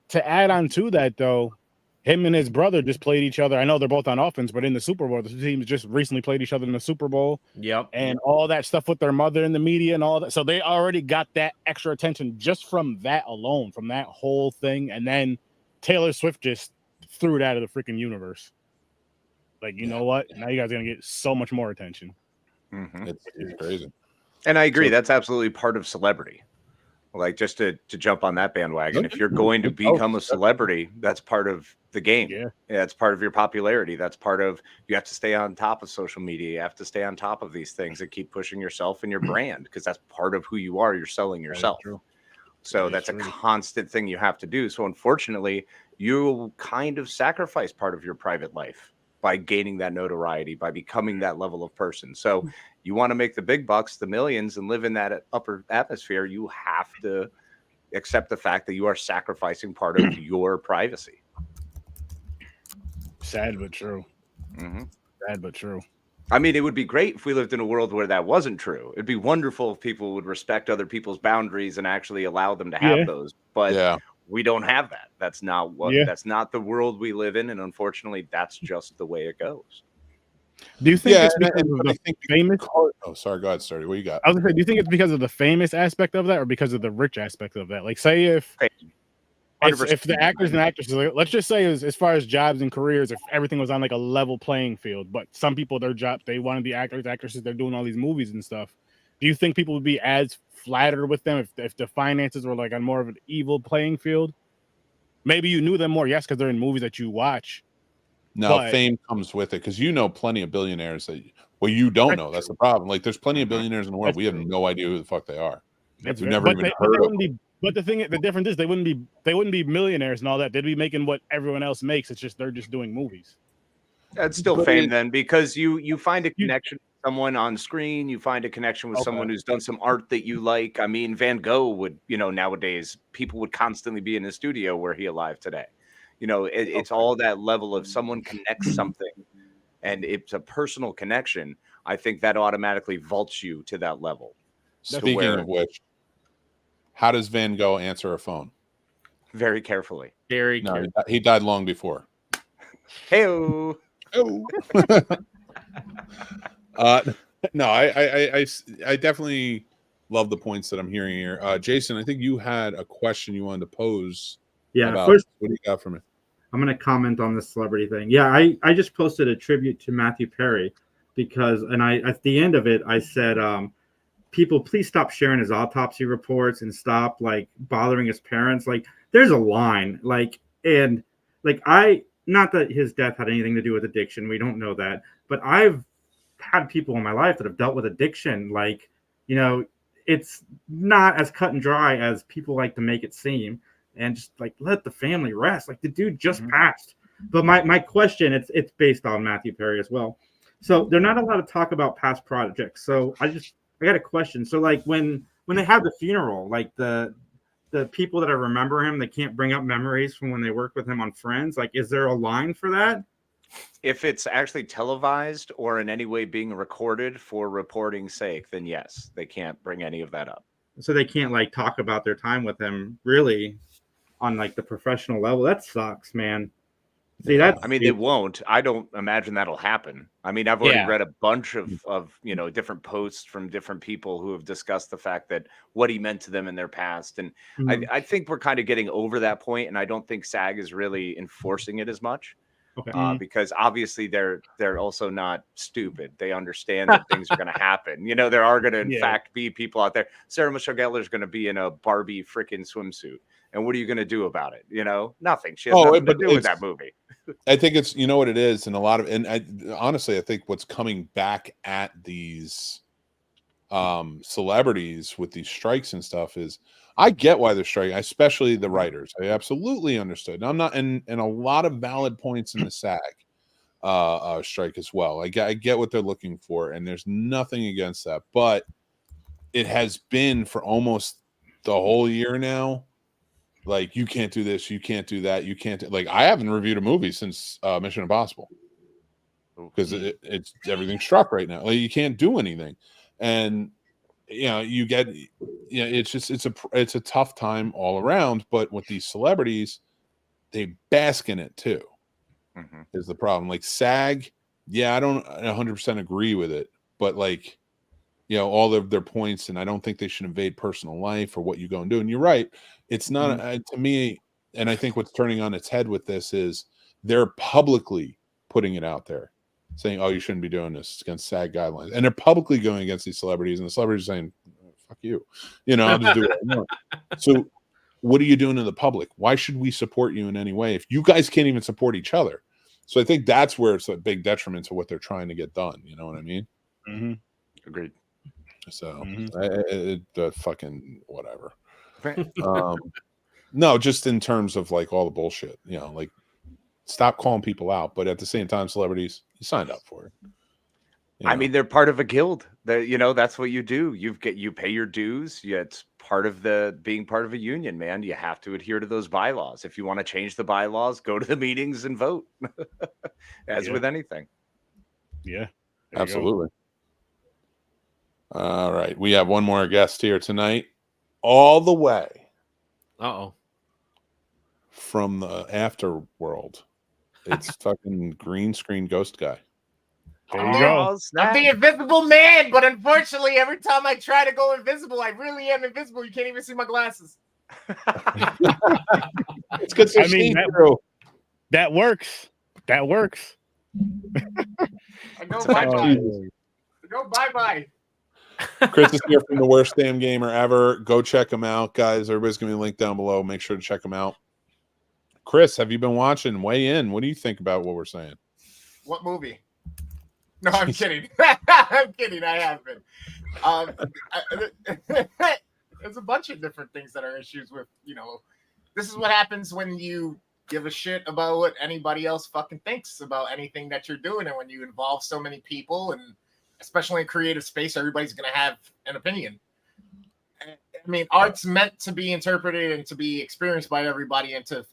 to add on to that though, him and his brother just played each other. I know they're both on offense, but in the Super Bowl, the two teams just recently played each other in the Super Bowl. Yep. And all that stuff with their mother in the media and all that. So they already got that extra attention just from that alone, from that whole thing. And then Taylor Swift just threw it out of the freaking universe. Like, you know what? Now you guys are going to get so much more attention. It's crazy. And I agree. That's absolutely part of celebrity. Like, just to jump on that bandwagon, if you're going to become a celebrity, that's part of the game. Yeah, it's part of your popularity. That's part of, you have to stay on top of social media. You have to stay on top of these things and keep pushing yourself and your brand, because that's part of who you are. You're selling yourself. So that's a constant thing you have to do. So unfortunately, you kind of sacrifice part of your private life by gaining that notoriety, by becoming that level of person. So you want to make the big bucks, the millions, and live in that upper atmosphere, you have to accept the fact that you are sacrificing part of your privacy. Sad but true. Sad but true. I mean, it would be great if we lived in a world where that wasn't true. It'd be wonderful if people would respect other people's boundaries and actually allow them to have those. But we don't have that. That's not that's not the world we live in, and unfortunately, that's just the way it goes. Do you think it's because of the famous? Oh, sorry. Go ahead, Sturdy. What you got? I was gonna say, do you think it's because of the famous aspect of that, or because of the rich aspect of that? Like, say if the actors and actresses, let's just say as far as jobs and careers, if everything was on like a level playing field, but some people, their jobs, they want to be actors, actresses, they're doing all these movies and stuff. Do you think people would be as flattered with them if the finances were like on more of an evil playing field? Maybe you knew them more, yes, because they're in movies that you watch. No, But- fame comes with it because you know plenty of billionaires that you don't know. That's the problem. Like, there's plenty of billionaires in the world. That's we have true. no idea who the fuck they are. That's We've very- never but even they heard of wouldn't be. But the difference is they wouldn't be millionaires and all that. They'd be making what everyone else makes. It's just they're just doing movies. That's still But fame it- then, because you find a connection with someone on screen. You find a connection with Okay. someone who's done some art that you like. I mean, Van Gogh would, nowadays people would constantly be in his studio were he alive today. It's all that level of someone connects something, and it's a personal connection. I think that automatically vaults you to that level. Speaking where- of which, how does Van Gogh answer a phone? Very carefully. Very No, careful. he died long before. Hey-o. Oh. No, I definitely love the points that I'm hearing here. Jason, I think you had a question you wanted to pose. Yeah, about first what do you got for me? I'm going to comment on the celebrity thing. Yeah, I just posted a tribute to Matthew Perry because, and I at the end of it, I said, people, please stop sharing his autopsy reports and stop like bothering his parents. Like, there's a line, like, and like not that his death had anything to do with addiction. We don't know that, but I've had people in my life that have dealt with addiction. Like, it's not as cut and dry as people like to make it seem. And just like let the family rest. Like the dude just passed. But my question, it's based on Matthew Perry as well. So they're not allowed to talk about past projects. So I got a question. So like when they have the funeral, like the people that remember him, they can't bring up memories from when they worked with him on Friends. Like, is there a line for that? If it's actually televised or in any way being recorded for reporting's sake, then yes, they can't bring any of that up. So they can't like talk about their time with him really on like the professional level. That sucks, man. See, that's, I mean, they won't. I don't imagine that'll happen. I mean, I've already read a bunch of different posts from different people who have discussed the fact that what he meant to them in their past. And I think we're kind of getting over that point, and I don't think SAG is really enforcing it as much. Okay. Because obviously they're also not stupid. They understand that things are going to happen. There are going to, in fact, be people out there. Sarah Michelle Gellar is going to be in a Barbie freaking swimsuit. And what are you going to do about it? Nothing. She has nothing to do with that movie. I think it's, what it is. And honestly, I think what's coming back at these celebrities with these strikes and stuff is, I get why they're striking, especially the writers. I absolutely understood. I'm not, and a lot of valid points in the SAG strike as well. I get what they're looking for, and there's nothing against that. But it has been for almost the whole year now. Like, you can't do this, you can't do that, you can't do, like, I haven't reviewed a movie since Mission Impossible because it's everything's struck right now. Like, you can't do anything, and you get, it's a tough time all around. But with these celebrities, they bask in it too. Is the problem. Like SAG, I don't 100% agree with it, but like, all of their points, and I don't think they should invade personal life or what you go and do. And you're right, it's not to me. And I think what's turning on its head with this is they're publicly putting it out there, saying, "Oh, you shouldn't be doing this. It's against SAG guidelines," and they're publicly going against these celebrities, and the celebrities are saying, "Fuck you," I'll just do what I want. So, what are you doing to the public? Why should we support you in any way if you guys can't even support each other? So I think that's where it's a big detriment to what they're trying to get done. You know what I mean? Agreed. So fucking whatever. No, just in terms of like all the bullshit, like stop calling people out, but at the same time, celebrities, you signed up for it. I mean, they're part of a guild. That's what you do. You pay your dues. It's part of being part of a union, man. You have to adhere to those bylaws. If you want to change the bylaws, go to the meetings and vote. As with anything. Yeah. Absolutely. All right. We have one more guest here tonight, all the way from the afterworld. It's fucking green screen ghost guy. There you go. I'm the invisible man, but unfortunately, every time I try to go invisible, I really am invisible. You can't even see my glasses. It's good to see through. That works. That works. I go bye-bye. Go bye-bye. Chris is here from the Worst Damn Gamer Ever. Go check him out, guys. Everybody's going to be linked down below. Make sure to check him out. Chris, have you been watching? Weigh in. What do you think about what we're saying? What movie? No, I'm kidding. I'm kidding. I have been. There's a bunch of different things that are issues with, this is what happens when you give a shit about what anybody else fucking thinks about anything that you're doing. And when you involve so many people, and especially in creative space, everybody's going to have an opinion. I mean, art's meant to be interpreted and to be experienced by everybody and to,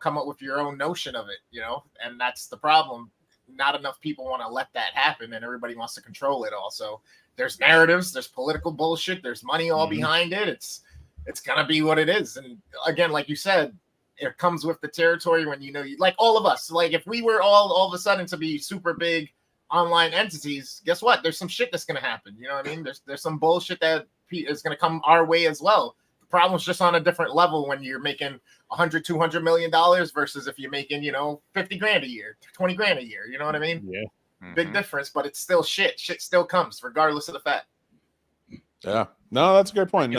come up with your own notion of it, and that's the problem. Not enough people want to let that happen, and everybody wants to control it all. So there's narratives, there's political bullshit, there's money all behind it. It's gonna be what it is. And again, like you said, it comes with the territory when you like all of us. Like if we were all of a sudden to be super big online entities, guess what? There's some shit that's gonna happen. You know what I mean? There's some bullshit that is gonna come our way as well. The problem's just on a different level when you're making $100-200 million versus if you're making, 50 grand a year, 20 grand a year. You know what I mean? Yeah. Big difference, but it's still shit. Shit still comes regardless of the fact. Yeah. No, that's a good point.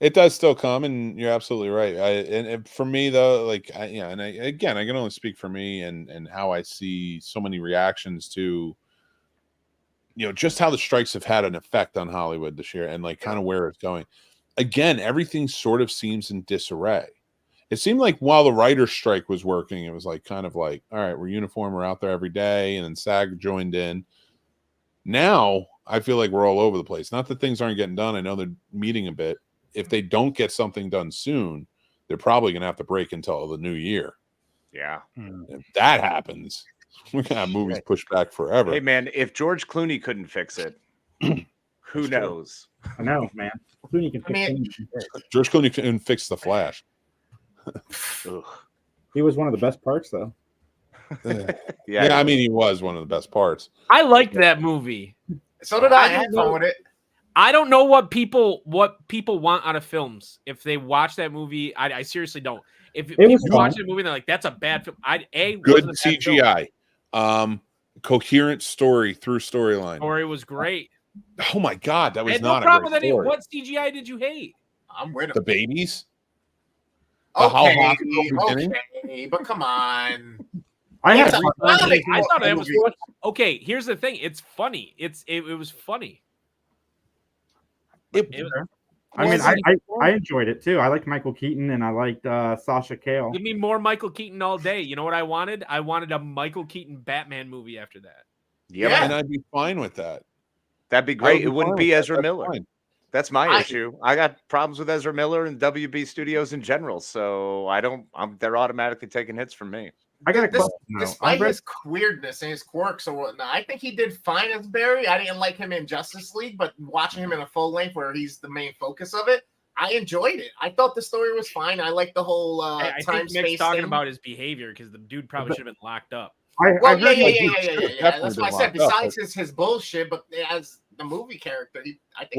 It does still come, and you're absolutely right. And for me though, I can only speak for me and how I see so many reactions to, just how the strikes have had an effect on Hollywood this year and kind of where it's going. Again, everything sort of seems in disarray. It seemed like while the writer's strike was working, it was all right, we're uniform, we're out there every day, and then SAG joined in. Now, I feel like we're all over the place. Not that things aren't getting done. I know they're meeting a bit. If they don't get something done soon, they're probably going to have to break until the new year. Yeah. If that happens, we're going to have movies pushed back forever. Hey, man, if George Clooney couldn't fix it, who knows? I know, man. Clooney can fix anything. George Clooney can fix The Flash. He was one of the best parts, though. Yeah, I mean, he was one of the best parts. I liked that movie. So did I. Had fun with it. I don't know what people want out of films. If they watch that movie, I seriously don't. If people watch that movie and they're like, "That's a bad film," Good CGI, coherent story through storyline. Story was great. Oh my god, that was not no problem a great story. What CGI did you hate? I'm with him. The babies. Okay, but come on. I thought that was fun. Okay, here's the thing. It's funny. It was funny. I enjoyed it too. I liked Michael Keaton and I liked Sasha Cale. Give me more Michael Keaton all day. You know what I wanted? I wanted a Michael Keaton Batman movie after that. Yeah, and I'd be fine with that. That'd be great. It wouldn't be Ezra Miller. That's my issue. I got problems with Ezra Miller and WB Studios in general, so they're automatically taking hits from me. I got a question. Despite his weirdness and his quirks or whatnot, I think he did fine as Barry. I didn't like him in Justice League, but watching him in a full length where he's the main focus of it, I enjoyed it. I thought the story was fine. I like the whole I time think Mick's talking thing. about his behavior because the dude probably should have been locked up. Yeah. That's why I said besides his bullshit, but as the movie character,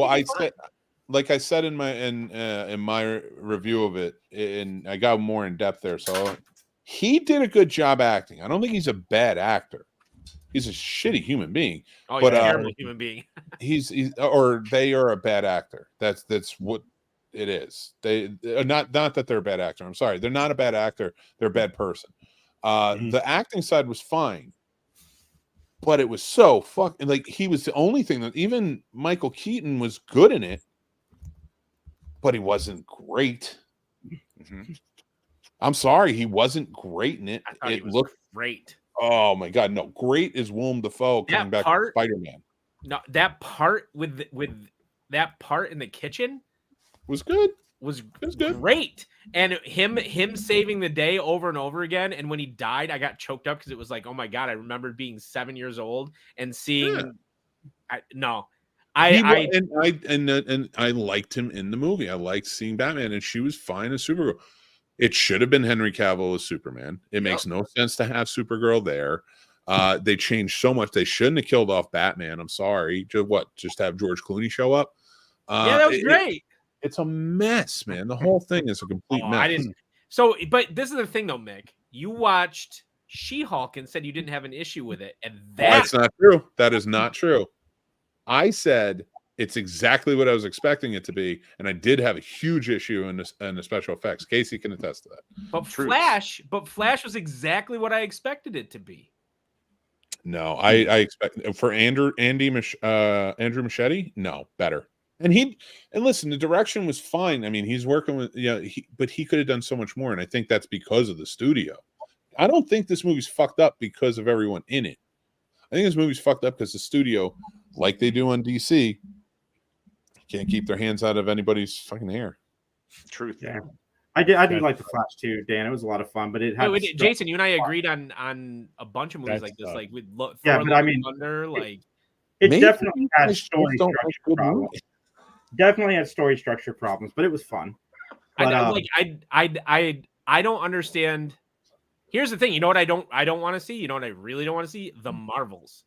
I said in my review of it, and I got more in depth there. So he did a good job acting. I don't think he's a bad actor. He's a shitty human being. Oh, but, terrible human being. They are a bad actor. That's what it is. They not that they're a bad actor. I'm sorry, they're not a bad actor. They're a bad person. The acting side was fine, but it was so fucking he was the only thing that even Michael Keaton was good in it, but he wasn't great. Mm-hmm. I'm sorry, he wasn't great in it. It looked great. Oh my god, no! Great is Willem Dafoe coming back to Spider-Man. No, that part with that part in the kitchen was good. Was good. Great. And him saving the day over and over again. And when he died, I got choked up because it was like, oh my god, I remember being 7 years old and seeing. I liked him in the movie. I liked seeing Batman, and she was fine as Supergirl. It should have been Henry Cavill as Superman. It makes no sense to have Supergirl there. They changed so much. They shouldn't have killed off Batman. I'm sorry. Just have George Clooney show up? That was great. It's a mess, man. The whole thing is a complete mess. But this is the thing, though, Mick. You watched She-Hulk and said you didn't have an issue with it, and that's not true. That is not true. I said It's exactly what I was expecting it to be, and I did have a huge issue in the special effects. Casey can attest to that. But Flash was exactly what I expected it to be. No, I expect for Andrew Machete, no, better. And listen, the direction was fine. I mean, he's working with but he could have done so much more, and I think that's because of the studio. I don't think this movie's fucked up because of everyone in it. I think this movie's fucked up because the studio, like they do on DC, can't keep their hands out of anybody's fucking hair. Truth. Yeah. I did like the Flash too, Dan. It was a lot of fun, but it had Jason, you and I agreed on a bunch of movies like this, like with Thor, but I mean, Thunder, like it definitely had story structure problems. Definitely had story structure problems, but it was fun. But, I don't understand. Here's the thing, you know what I don't want to see? You know what I really don't want to see? The Marvels.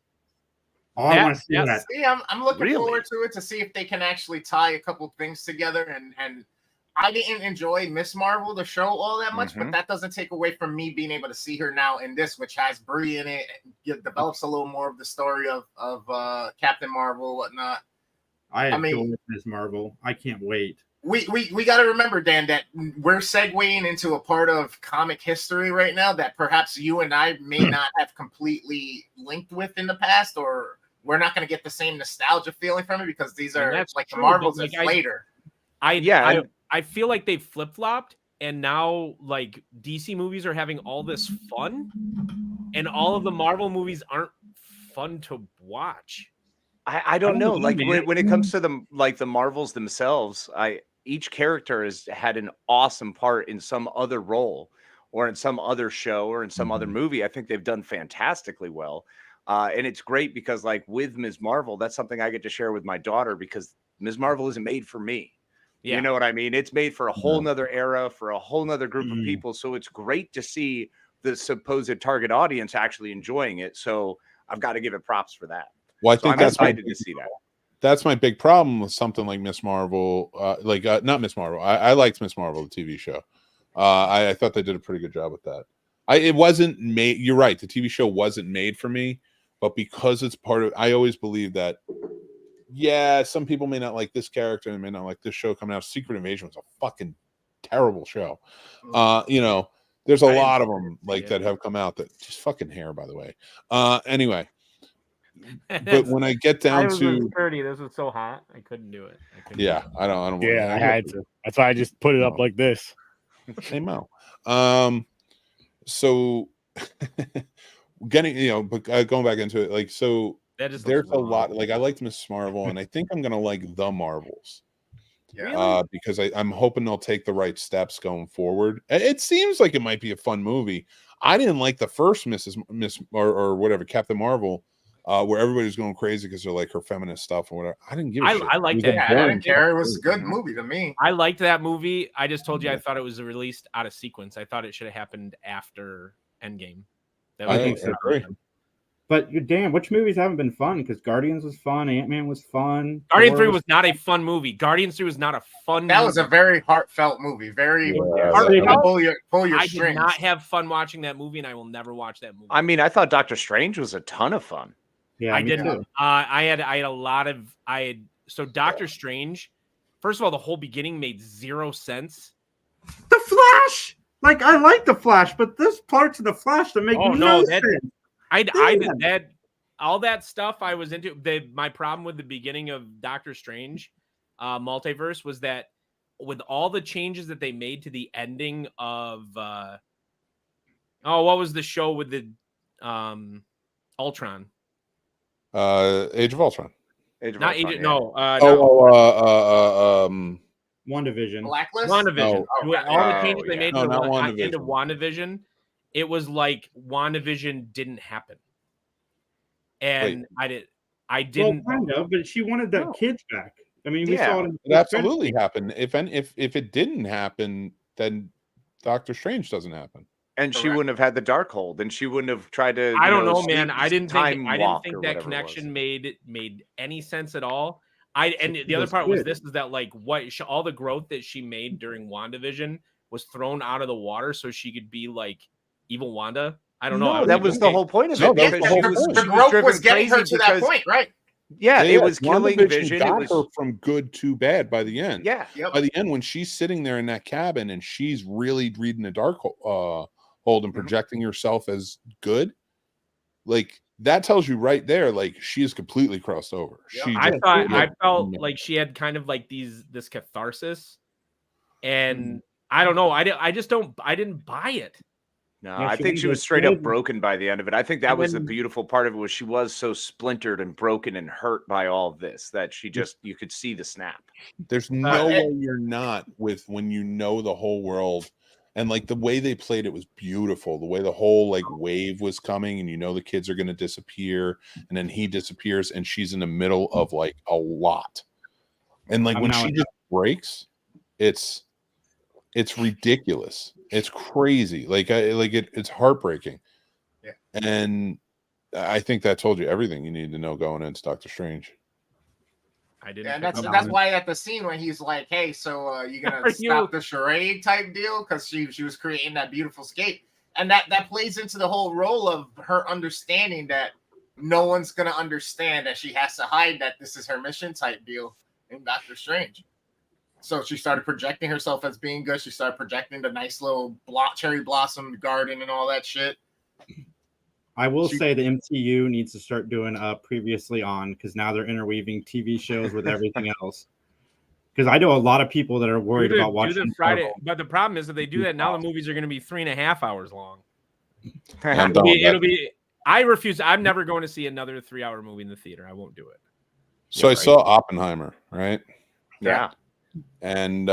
Oh, I want to see that. See, I'm looking forward to it to see if they can actually tie a couple things together. And I didn't enjoy Miss Marvel, the show, all that much, but that doesn't take away from me being able to see her now in this, which has Brie in it. It develops a little more of the story of Captain Marvel, whatnot. I mean, Miss Marvel. I can't wait. We got to remember, Dan, that we're segueing into a part of comic history right now that perhaps you and I may not have completely linked with in the past, or we're not going to get the same nostalgia feeling from it because these are like the Marvels is later. I feel like they've flip-flopped, and now like DC movies are having all this fun, and all of the Marvel movies aren't fun to watch. I don't know. Like when it comes to the Marvels themselves, each character has had an awesome part in some other role or in some other show or in some other movie. I think they've done fantastically well. And it's great because like with Ms. Marvel, that's something I get to share with my daughter because Ms. Marvel isn't made for me. Yeah. You know what I mean? It's made for a whole nother era, for a whole nother group of people. So it's great to see the supposed target audience actually enjoying it. So I've got to give it props for that. Well, I think I'm excited to see that. That's my big problem with something like Miss Marvel, not Miss Marvel. I liked Miss Marvel, the TV show. I thought they did a pretty good job with that. It wasn't made. You're right. The TV show wasn't made for me, but because it's part of, I always believe that. Yeah, some people may not like this character and may not like this show coming out. Secret Invasion was a fucking terrible show. There's a lot of them that have come out that just fucking hair, by the way. Anyway. But when I get down to 30, this was so hot, I couldn't do it. I don't. Yeah, I had to. That's why I just put it up like this. Hey Mo. So getting but going back into it, like so. There's a lot. Like I liked Miss Marvel, and I think I'm gonna like the Marvels. Yeah. Because I'm hoping they'll take the right steps going forward. It seems like it might be a fun movie. I didn't like the first Miss or whatever Captain Marvel. Where everybody's going crazy because they're like her feminist stuff or whatever. I didn't give a shit. I liked it. I didn't care. It was a good movie to me. I liked that movie. I just told you I thought it was released out of sequence. I thought it should have happened after Endgame. I think so. But damn, which movies haven't been fun? Because Guardians was fun, Ant-Man was fun. Guardians 3 was not a fun movie. Guardians 3 was not a fun movie. Was a very heartfelt movie. Very heartfelt. Pull your I strings. did not have fun watching that movie, and I will never watch that movie. I mean, I thought Doctor Strange was a ton of fun. Yeah, I didn't. I had a lot of. So Doctor Strange. First of all, the whole beginning made zero sense. The Flash, like I like the Flash, but there's parts of the Flash that make no sense. All that stuff I was into. My problem with the beginning of Doctor Strange, multiverse, was that with all the changes that they made to the ending of, what was the show with the Ultron? Age of Ultron. WandaVision. Blacklist. WandaVision. All the changes they made to the end of WandaVision, it was like WandaVision didn't happen. And I didn't. Well, kind of, but she wanted that kids back. I mean, we saw it. It absolutely happened. If it didn't happen, then Doctor Strange doesn't happen. And she wouldn't have had the Darkhold, and she wouldn't have tried to. I don't know, man. I didn't think that connection made any sense at all. And the other part was is that like all the growth that she made during WandaVision was thrown out of the water so she could be like evil Wanda. I don't know. That was the whole point of it. The growth was getting her to that point, right? Yeah, it was killing WandaVision Vision. It got was her from good to bad by the end. yeah. Yep. By the end, when she's sitting there in that cabin and she's really reading the dark hold and projecting herself as good, like that tells you right there, like she is completely crossed over. Yep. I felt like she had kind of like this catharsis, and I don't know. I didn't buy it. No, Yeah, I she think was she was just straight up good. broken by the end of it. I think that And was the then- beautiful part of it, was she was so splintered and broken and hurt by all of this that she just, you could see the snap. There's no way you're not with when you know the whole world, and like the way they played it was beautiful. The way the whole like wave was coming, and you know the kids are going to disappear, and then he disappears, and she's in the middle of like a lot, and like when she just breaks, it's ridiculous. It's crazy. It's heartbreaking. Yeah. And I think that told you everything you need to know going into Doctor Strange. I didn't. And pick that's up that's on it. why at the scene when he's like, "Hey, so you gonna Are stop you- the charade type deal?" Because she was creating that beautiful scape, and that plays into the whole role of her understanding that no one's gonna understand that she has to hide that this is her mission type deal in Doctor Strange. So she started projecting herself as being good. She started projecting the nice little cherry blossom garden and all that shit. I will say the MCU needs to start doing previously on, because now they're interweaving TV shows with everything else. Because I know a lot of people that are worried about watching the Friday, Marvel. but the problem is if they do that now, the movies are going to be 3.5 hours long. I'm done with that. It'll be. I refuse. I'm never going to see another 3-hour movie in the theater. I won't do it. So I saw Oppenheimer, right? Yeah. And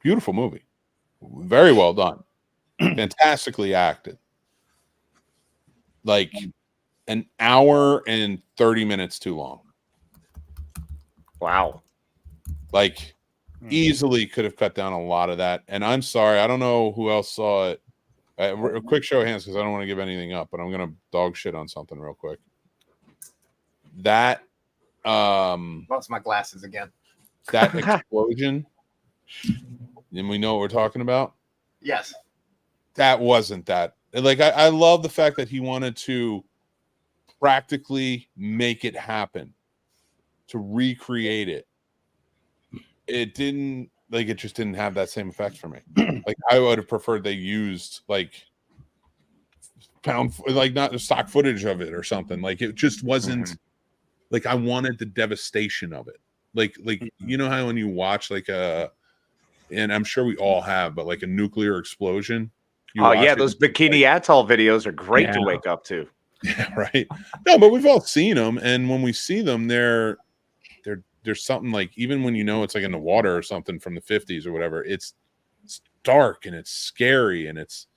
beautiful movie, very well done, fantastically acted. Like an hour and 30 minutes too long. Wow. Like easily could have cut down a lot of that. And I'm sorry, I don't know who else saw it. A quick show of hands, because I don't want to give anything up, but I'm gonna dog shit on something real quick. That Lost my glasses again. that explosion, and we know what we're talking about. Yes. That wasn't that. Like I love the fact that he wanted to practically make it happen, to recreate it. It didn't, like, it just didn't have that same effect for me. Like I would have preferred they used like not stock footage of it or something. Like it just wasn't like I wanted the devastation of it. Like you know how when you watch like and I'm sure we all have, but like a nuclear explosion. Oh yeah, those Bikini Atoll videos are great to wake up to. Yeah, right. No, but we've all seen them, and when we see them, there's something like, even when you know it's like in the water or something from the 50s or whatever, it's dark and it's scary and it's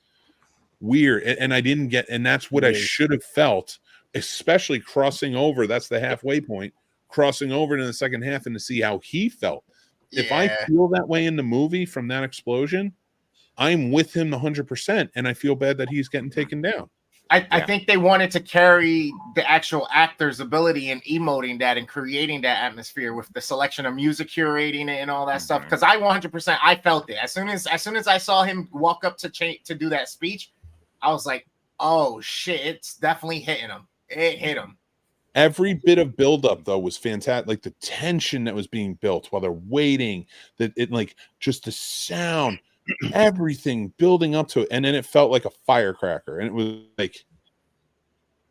weird. And I didn't get, and that's what I should have felt, especially crossing over. That's the halfway point, crossing over into the second half and to see how he felt. If I feel that way in the movie from that explosion, I'm with him 100%, and I feel bad that he's getting taken down. I think they wanted to carry the actual actor's ability in emoting that and creating that atmosphere with the selection of music, curating it, and all that stuff. Because I 100% I felt it as soon as I saw him walk up to do that speech, I was like, oh shit, it's definitely hitting him. It hit him. Every bit of buildup, though, was fantastic. Like the tension that was being built while they're waiting, that it, like, just the sound, everything building up to it, and then it felt like a firecracker. And it was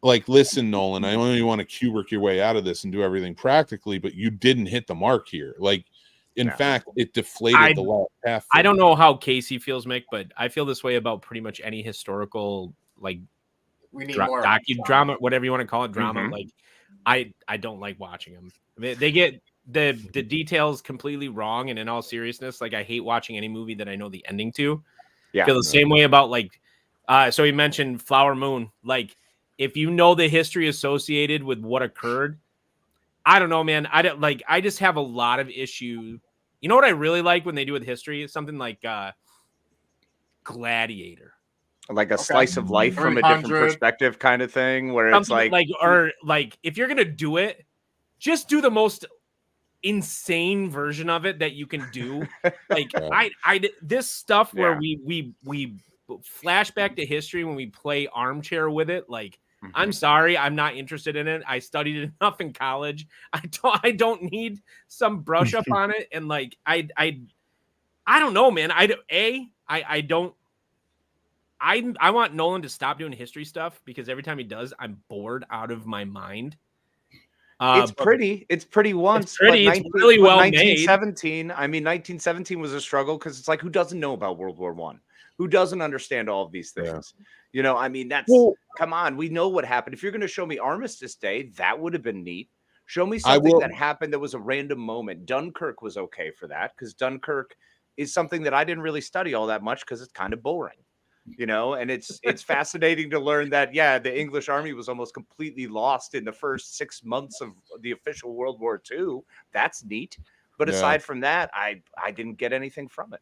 like, listen, Nolan, I only want to Kubrick your way out of this and do everything practically, but you didn't hit the mark here. Like, in fact, it deflated the last half. I don't know how Casey feels, Mick, but I feel this way about pretty much any historical, like, we need more docudrama, whatever you want to call it, drama. Like, I don't like watching them. They get the details completely wrong, and in all seriousness, like, I hate watching any movie that I know the ending to. I feel the same way about, like, so he mentioned Flower Moon. Like, if you know the history associated with what occurred, I don't know, man. I just have a lot of issue. You know what I really like when they do with history? It's something like Gladiator. Like a slice of life from a different perspective kind of thing, where something it's like if you're gonna do it, just do the most insane version of it that you can do. Like this stuff where we flash back to history when we play armchair with it, like I'm sorry, I'm not interested in it. I studied enough in college. I don't need some brush up on it. And like I don't know, man. I don't. I want Nolan to stop doing history stuff because every time he does, I'm bored out of my mind. It's pretty once. It's pretty. It's really well made. 1917. I mean, 1917 was a struggle because it's like, who doesn't know about World War I? Who doesn't understand all of these things? Yeah. You know, I mean, come on. We know what happened. If you're going to show me Armistice Day, that would have been neat. Show me something that happened that was a random moment. Dunkirk was okay for that because Dunkirk is something that I didn't really study all that much because it's kind of boring. You know, and it's fascinating to learn that, yeah, the English army was almost completely lost in the first 6 months of the official World War II. That's neat. But aside from that, I didn't get anything from it.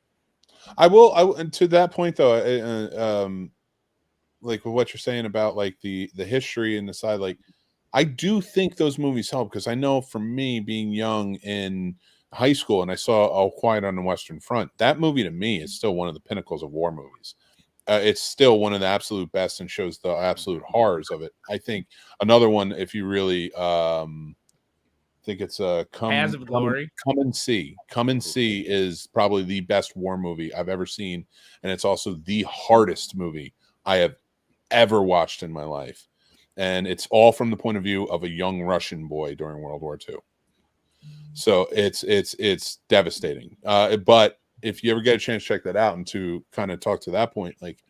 And to that point, though, like with what you're saying about like the history and the side, like I do think those movies help because I know for me being young in high school and I saw All Quiet on the Western Front, that movie to me is still one of the pinnacles of war movies. It's still one of the absolute best and shows the absolute horrors of it. I think another one, if you really think it's Come and See. Come and See is probably the best war movie I've ever seen, and it's also the hardest movie I have ever watched in my life. And it's all from the point of view of a young Russian boy during World War II. So it's devastating. But if you ever get a chance to check that out and to kind of talk to that point, like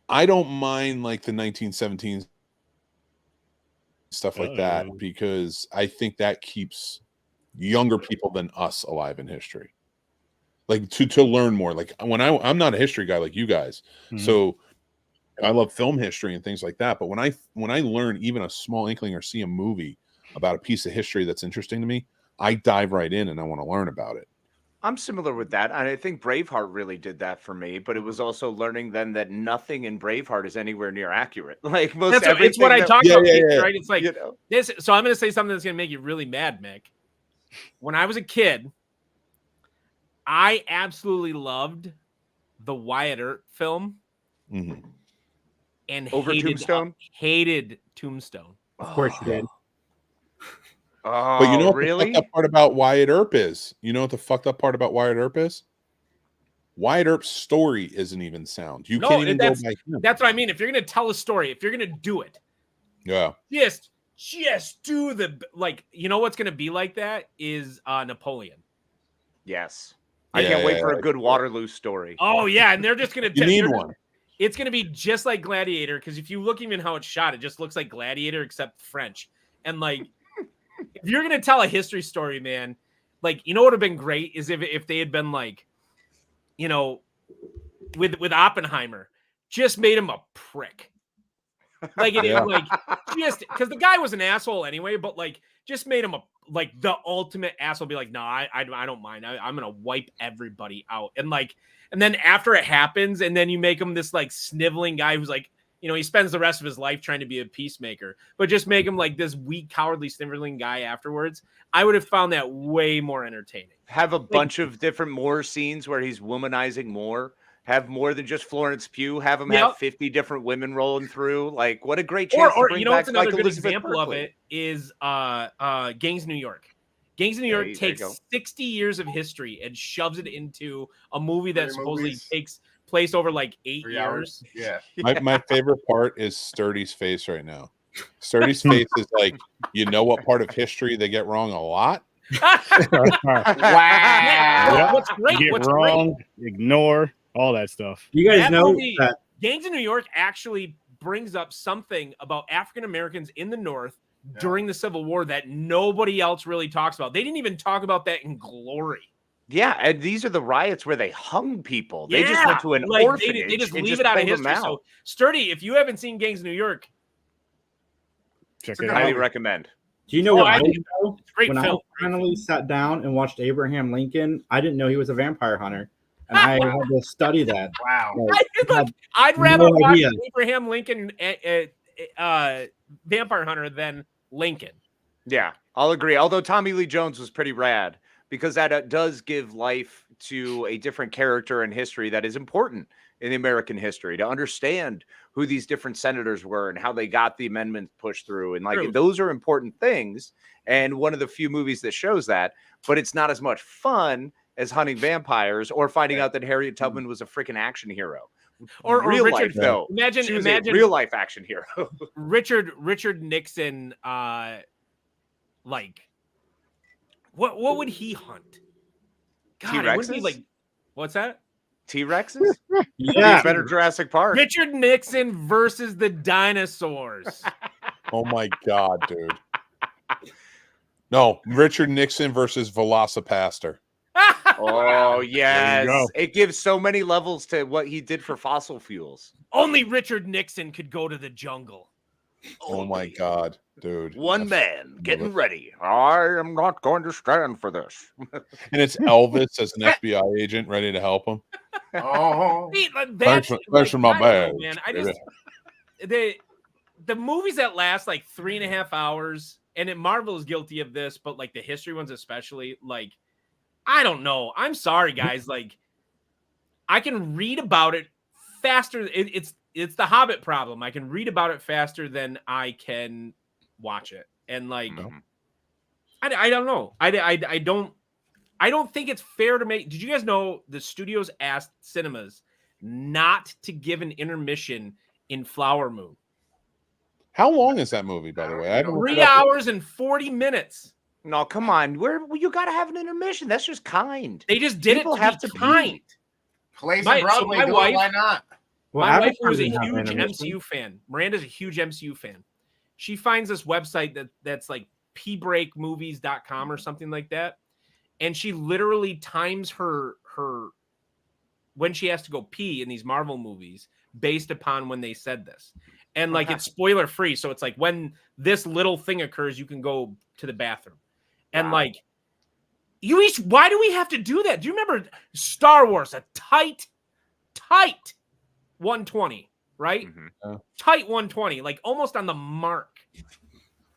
I don't mind like the 1917 stuff like that because I think that keeps younger people than us alive in history. Like to learn more. Like when I'm not a history guy like you guys, so I love film history and things like that. But when I learn even a small inkling or see a movie about a piece of history that's interesting to me, I dive right in and I want to learn about it. I'm similar with that. And I think Braveheart really did that for me, but it was also learning then that nothing in Braveheart is anywhere near accurate. Like most everything. It's what I talk about, yeah. right? It's like this. So I'm going to say something that's going to make you really mad, Mick. When I was a kid, I absolutely loved the Wyatt Earp film and Over Tombstone? Hated Tombstone. Of course you did. Oh, but you know what really? the fucked up part about Wyatt Earp is? You know what the fucked up part about Wyatt Earp is? Wyatt Earp's story isn't even sound. You can't even go by him. That's what I mean. If you're going to tell a story, if you're going to do it, just do the like. You know what's going to be like that is Napoleon. Yes, I can't wait for a good Waterloo story. Oh yeah, and they're just going to. You need one. It's going to be just like Gladiator because if you look even how it's shot, it just looks like Gladiator except French. And like, if you're going to tell a history story, man, like you know what would have been great is if they had been like, you know, with Oppenheimer, just made him a prick. Like like just because the guy was an asshole anyway, but like just made him the ultimate asshole. Be like, nah, I don't mind. I'm gonna wipe everybody out. And then after it happens, and then you make him this like sniveling guy who's like, you know, he spends the rest of his life trying to be a peacemaker, but just make him like this weak, cowardly, sniveling guy afterwards. I would have found that way more entertaining. Have a bunch of different Moore scenes where he's womanizing more. Have more than just Florence Pugh. Have him have 50 different women rolling through. Like, what a great chance to bring you know back what's another like good Elizabeth example Berkley. of it is Gangs of New York. Gangs of New York takes 60 years of history and shoves it into a movie that supposedly takes place over like 8 years. Yeah. My favorite part is Sturdy's face right now. Sturdy's face is like, you know what part of history they get wrong a lot? Wow. What's great? Get wrong, ignore all that stuff. You guys know that Gangs of New York actually brings up something about African Americans in the North during the Civil War that nobody else really talks about. They didn't even talk about that in Glory. Yeah, and these are the riots where they hung people. They just went to an orphanage. They just leave it out of history. So, Sturdy, if you haven't seen Gangs of New York, check it out. Highly recommend. Do you know what I didn't know? When I finally sat down and watched Abraham Lincoln, I didn't know he was a vampire hunter. And I had to study that. Wow. I'd rather watch Abraham Lincoln Vampire Hunter than Lincoln. Yeah, I'll agree. Although Tommy Lee Jones was pretty rad because that does give life to a different character in history that is important in American history, to understand who these different senators were and how they got the amendment pushed through. And like, True. those are important things. And one of the few movies that shows that, but it's not as much fun as hunting vampires or finding out that Harriet Tubman was a freaking action hero. Or real Richard, life, though. Imagine, She was imagine a real life action hero. Richard Nixon. Like, what would he hunt? God, it would be T-Rexes? like, what's that? T-Rexes? Yeah. Better Jurassic Park. Richard Nixon versus the dinosaurs. Oh my god, dude. No, Richard Nixon versus Velocipaster. Oh, yes. go. It gives so many levels to what he did for fossil fuels. Only Richard Nixon could go to the jungle. Oh my god, dude. One man getting ready. I am not going to stand for this. And it's Elvis as an FBI agent ready to help him. Oh, See, like, Thanks that's, for my I don't know, badge, man. I baby. just the movies that last like 3.5 hours, and Marvel is guilty of this, but like the history ones especially, like, I don't know. I'm sorry, guys. Like, I can read about it faster. It's the Hobbit problem. I can read about it faster than I can watch it, and like, I don't know. I don't think it's fair to make. Did you guys know the studios asked cinemas not to give an intermission in Flower Moon? How long is that movie, by the way? I haven't looked 3 it up. hours and 40 minutes. No, come on. You got to have an intermission. That's just kind. They just did People it to have be to pee. kind. plays My- on Broadway. so my do wife- it, why not? Well, My wife Avatar was a didn't have huge animation. MCU fan. Miranda's a huge MCU fan. She finds this website that's like pbreakmovies.com or something like that. And she literally times her when she has to go pee in these Marvel movies based upon when they said this. And like, it's spoiler free. So it's like, when this little thing occurs, you can go to the bathroom. And like, why do we have to do that? Do you remember Star Wars, a tight 120, right? Tight 120, like almost on the mark.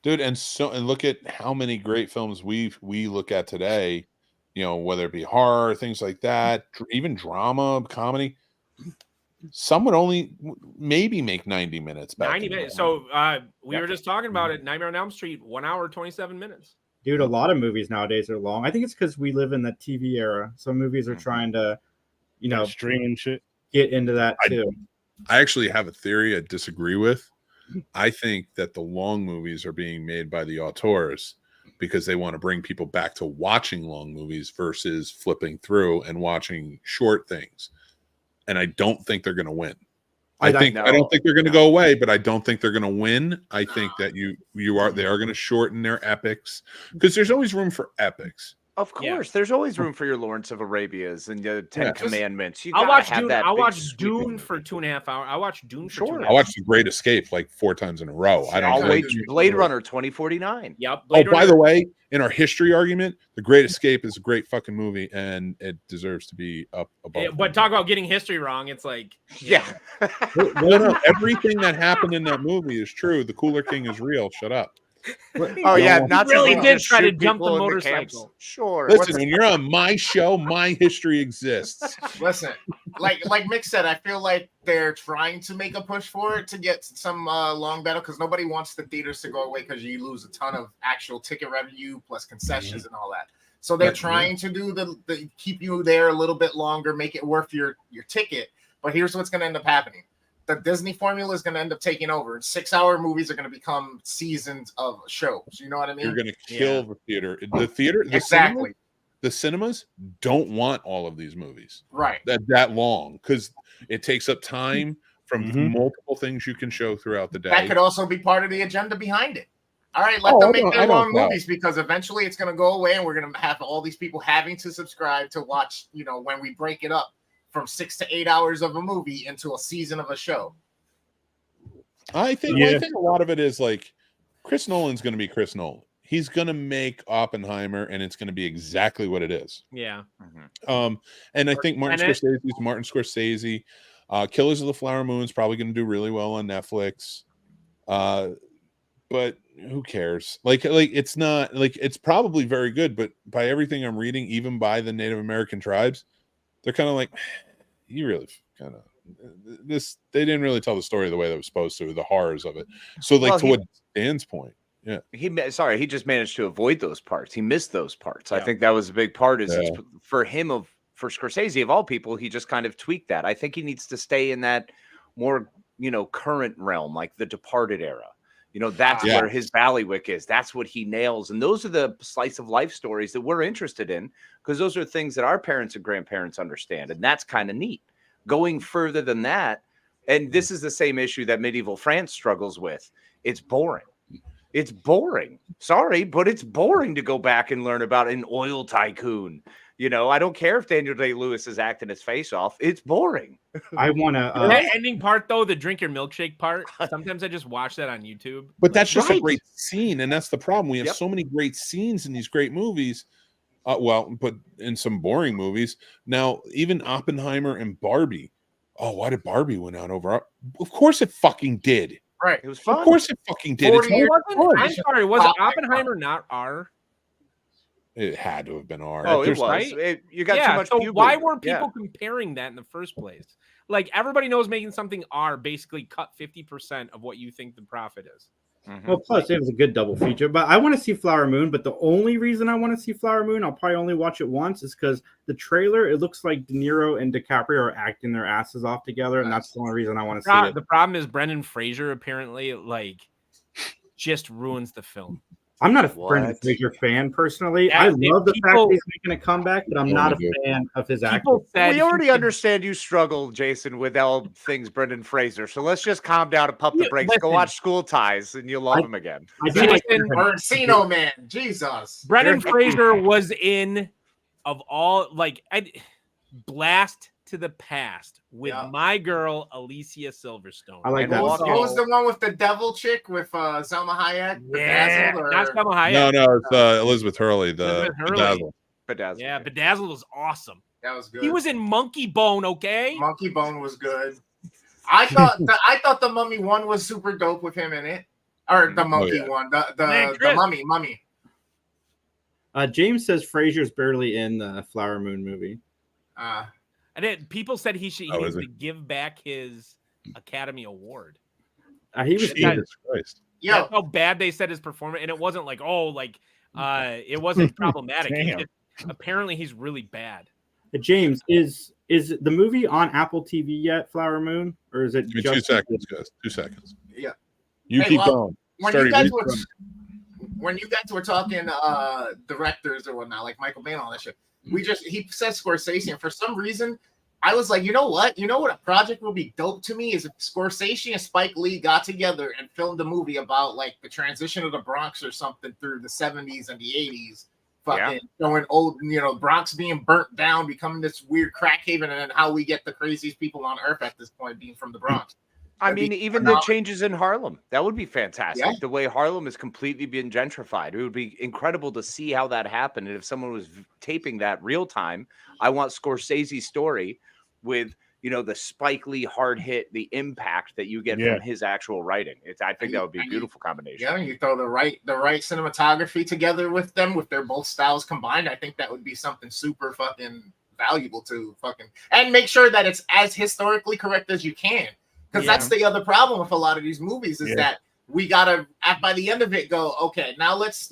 Dude, and look at how many great films we look at today, you know, whether it be horror, things like that, even drama, comedy. Some would only maybe make 90 minutes back. 90 minutes. So we were just talking about it. Nightmare on Elm Street, 1 hour, 27 minutes. Dude, a lot of movies nowadays are long. I think it's because we live in the TV era. Some movies are trying to, you know, Streaming shit. get into that too. I actually have a theory I disagree with. I think that the long movies are being made by the auteurs because they want to bring people back to watching long movies versus flipping through and watching short things. And I don't think they're going to win. I don't think they're going to go away, but I don't think they're going to win. I think that they are going to shorten their epics because there's always room for epics. Of course, there's always room for your Lawrence of Arabias and the Ten Commandments. You I'll gotta watch have Dune. that I'll big watch sweeping Dune movie. for 2.5 hours. I watch Dune for 2.5 hours. I watched The Great Escape like 4 times in a row. I don't I'll know. wait. Blade Runner 2049. Yep. Oh, by the way, in our history argument, The Great Escape is a great fucking movie, and it deserves to be up above. But talk about getting history wrong. It's like, Yeah. No, everything that happened in that movie is true. The Cooler King is real. Shut up. Oh yeah, No. not really to did just try to shoot jump the people in camps. motorcycle. Sure. Listen, when you're on my show, my history exists. Listen, like Mick said, I feel like they're trying to make a push for it to get some long battle because nobody wants the theaters to go away because you lose a ton of actual ticket revenue plus concessions and all that. So they're trying to do the keep you there a little bit longer, make it worth your ticket. But here's what's going to end up happening. The Disney formula is going to end up taking over. 6-hour movies are going to become seasons of shows. You know what I mean? You're going to kill the theater. The theater, Exactly. The cinemas don't want all of these movies Right. that long because it takes up time from multiple things you can show throughout the day. That could also be part of the agenda behind it. All right, let them make their long movies because eventually it's going to go away and we're going to have all these people having to subscribe to watch, you know, when we break it up from 6 to 8 hours of a movie into a season of a show. I think a lot of it is like Chris Nolan's going to be Chris Nolan. He's going to make Oppenheimer and it's going to be exactly what it is. Yeah. And I think Martin Scorsese. Killers of the Flower Moon is probably going to do really well on Netflix. But who cares? Like it's not like it's probably very good, but by everything I'm reading, even by the Native American tribes, they're kind of like, you really kind of they didn't really tell the story the way that was supposed to, the horrors of it. So like, Well, to what Dan's point, yeah, he just managed to avoid those parts. He missed those parts. I Yeah. think that was a big part. Is Yeah. it's for him for Scorsese of all people, he just kind of tweaked that. I think he needs to stay in that more, current realm, like the Departed era. That's Yeah. where his ballywick is. That's what he nails. And those are the slice of life stories that we're interested in, because those are things that our parents and grandparents understand. And that's kind of neat. Going further than that, and this is the same issue that medieval France struggles with. It's boring. It's boring. Sorry, but it's boring to go back and learn about an oil tycoon. I don't care if Daniel Day-Lewis is acting his face off. It's boring. I want that to. ending part, though, the drink your milkshake part. Sometimes I just watch that on YouTube. but that's just a Right. great scene, and that's the problem. We have Yep. so many great scenes in these great movies. But in some boring movies. Now, even Oppenheimer and Barbie. Oh, why did Barbie win out over? Of course it fucking did. Right. It was Of fun. course it fucking did. 40 It's years- fun. I'm sorry, was Oppenheimer not R? It had to have been R. Oh, If it there's- was. right? You got too much. So puberty. why weren't Yeah. people comparing that in the first place? Like, everybody knows making something R basically cut 50% of what you think the profit is. Mhm. Well, plus it was a good double feature. But I want to see Flower Moon. But the only reason I want to see Flower Moon, I'll probably only watch it once, is because the trailer, it looks like De Niro and DiCaprio are acting their asses off together, and that's the only reason I want to see it. The problem is Brendan Fraser apparently just ruins the film. I'm not a What? Brendan Fraser fan personally. Yeah, I if love the fact people- that he's making a comeback, but I'm Yeah, not a we do. fan of his acting. People said We already he should- understand you struggle, Jason, with all things Brendan Fraser. So let's just calm down and pump the Yeah, brakes. Go listen. watch School Ties, and you'll love him again. I do like Jason- Brendan. Or Encino Man. Jesus. Brendan Fraser was in of all Blast to the Past with Yeah. my girl Alicia Silverstone. I like And that. walk What was the one with the devil chick with Selma Hayek? Yeah, Bedazzled, or- not Selma Hayek. No, it's Elizabeth Hurley. The Elizabeth Hurley. Bedazzled. Bedazzled. Yeah, Bedazzled was awesome. That was good. He was in Monkey Bone, okay? Monkey Bone was good. I thought the Mummy one was super dope with him in it, or the Monkey yeah. one, Man, the Chris. Mummy. James says Fraser's barely in the Flower Moon movie. And people said he Oh, needs is to give back his Academy Award. He was Yeah. Jesus Christ. Yo, That's how bad they said his performance, and it wasn't like it wasn't problematic. It's Damn. just- apparently he's really bad. James, is the movie on Apple TV yet, Flower Moon, or is it Give me just 2 seconds, guys. 2 seconds. Yeah. You Hey, keep well, going. when Started you guys reading- when you guys were talking directors or whatnot, like Michael Bay and all that shit, he said Scorsese, and for some reason I was like, you know what a project will be dope to me is if Scorsese and Spike Lee got together and filmed a movie about like the transition of the Bronx or something through the 70s and the 80s, fucking showing old, Bronx being burnt down, becoming this weird crack haven, and then how we get the craziest people on earth at this point being from the Bronx. I That'd mean, be even the phenomenal. changes in Harlem, that would be fantastic. Yeah. The way Harlem is completely being gentrified. It would be incredible to see how that happened. And if someone was taping that real time, I want Scorsese's story with, the Spike Lee hard hit, the impact that you get Yeah. from his actual writing. I think that would be a And beautiful combination. Yeah, and you throw the right cinematography together with them, with their both styles combined. I think that would be something super fucking valuable to and make sure that it's as historically correct as you can. Because that's the other problem with a lot of these movies is that we gotta by the end of it go, okay, now let's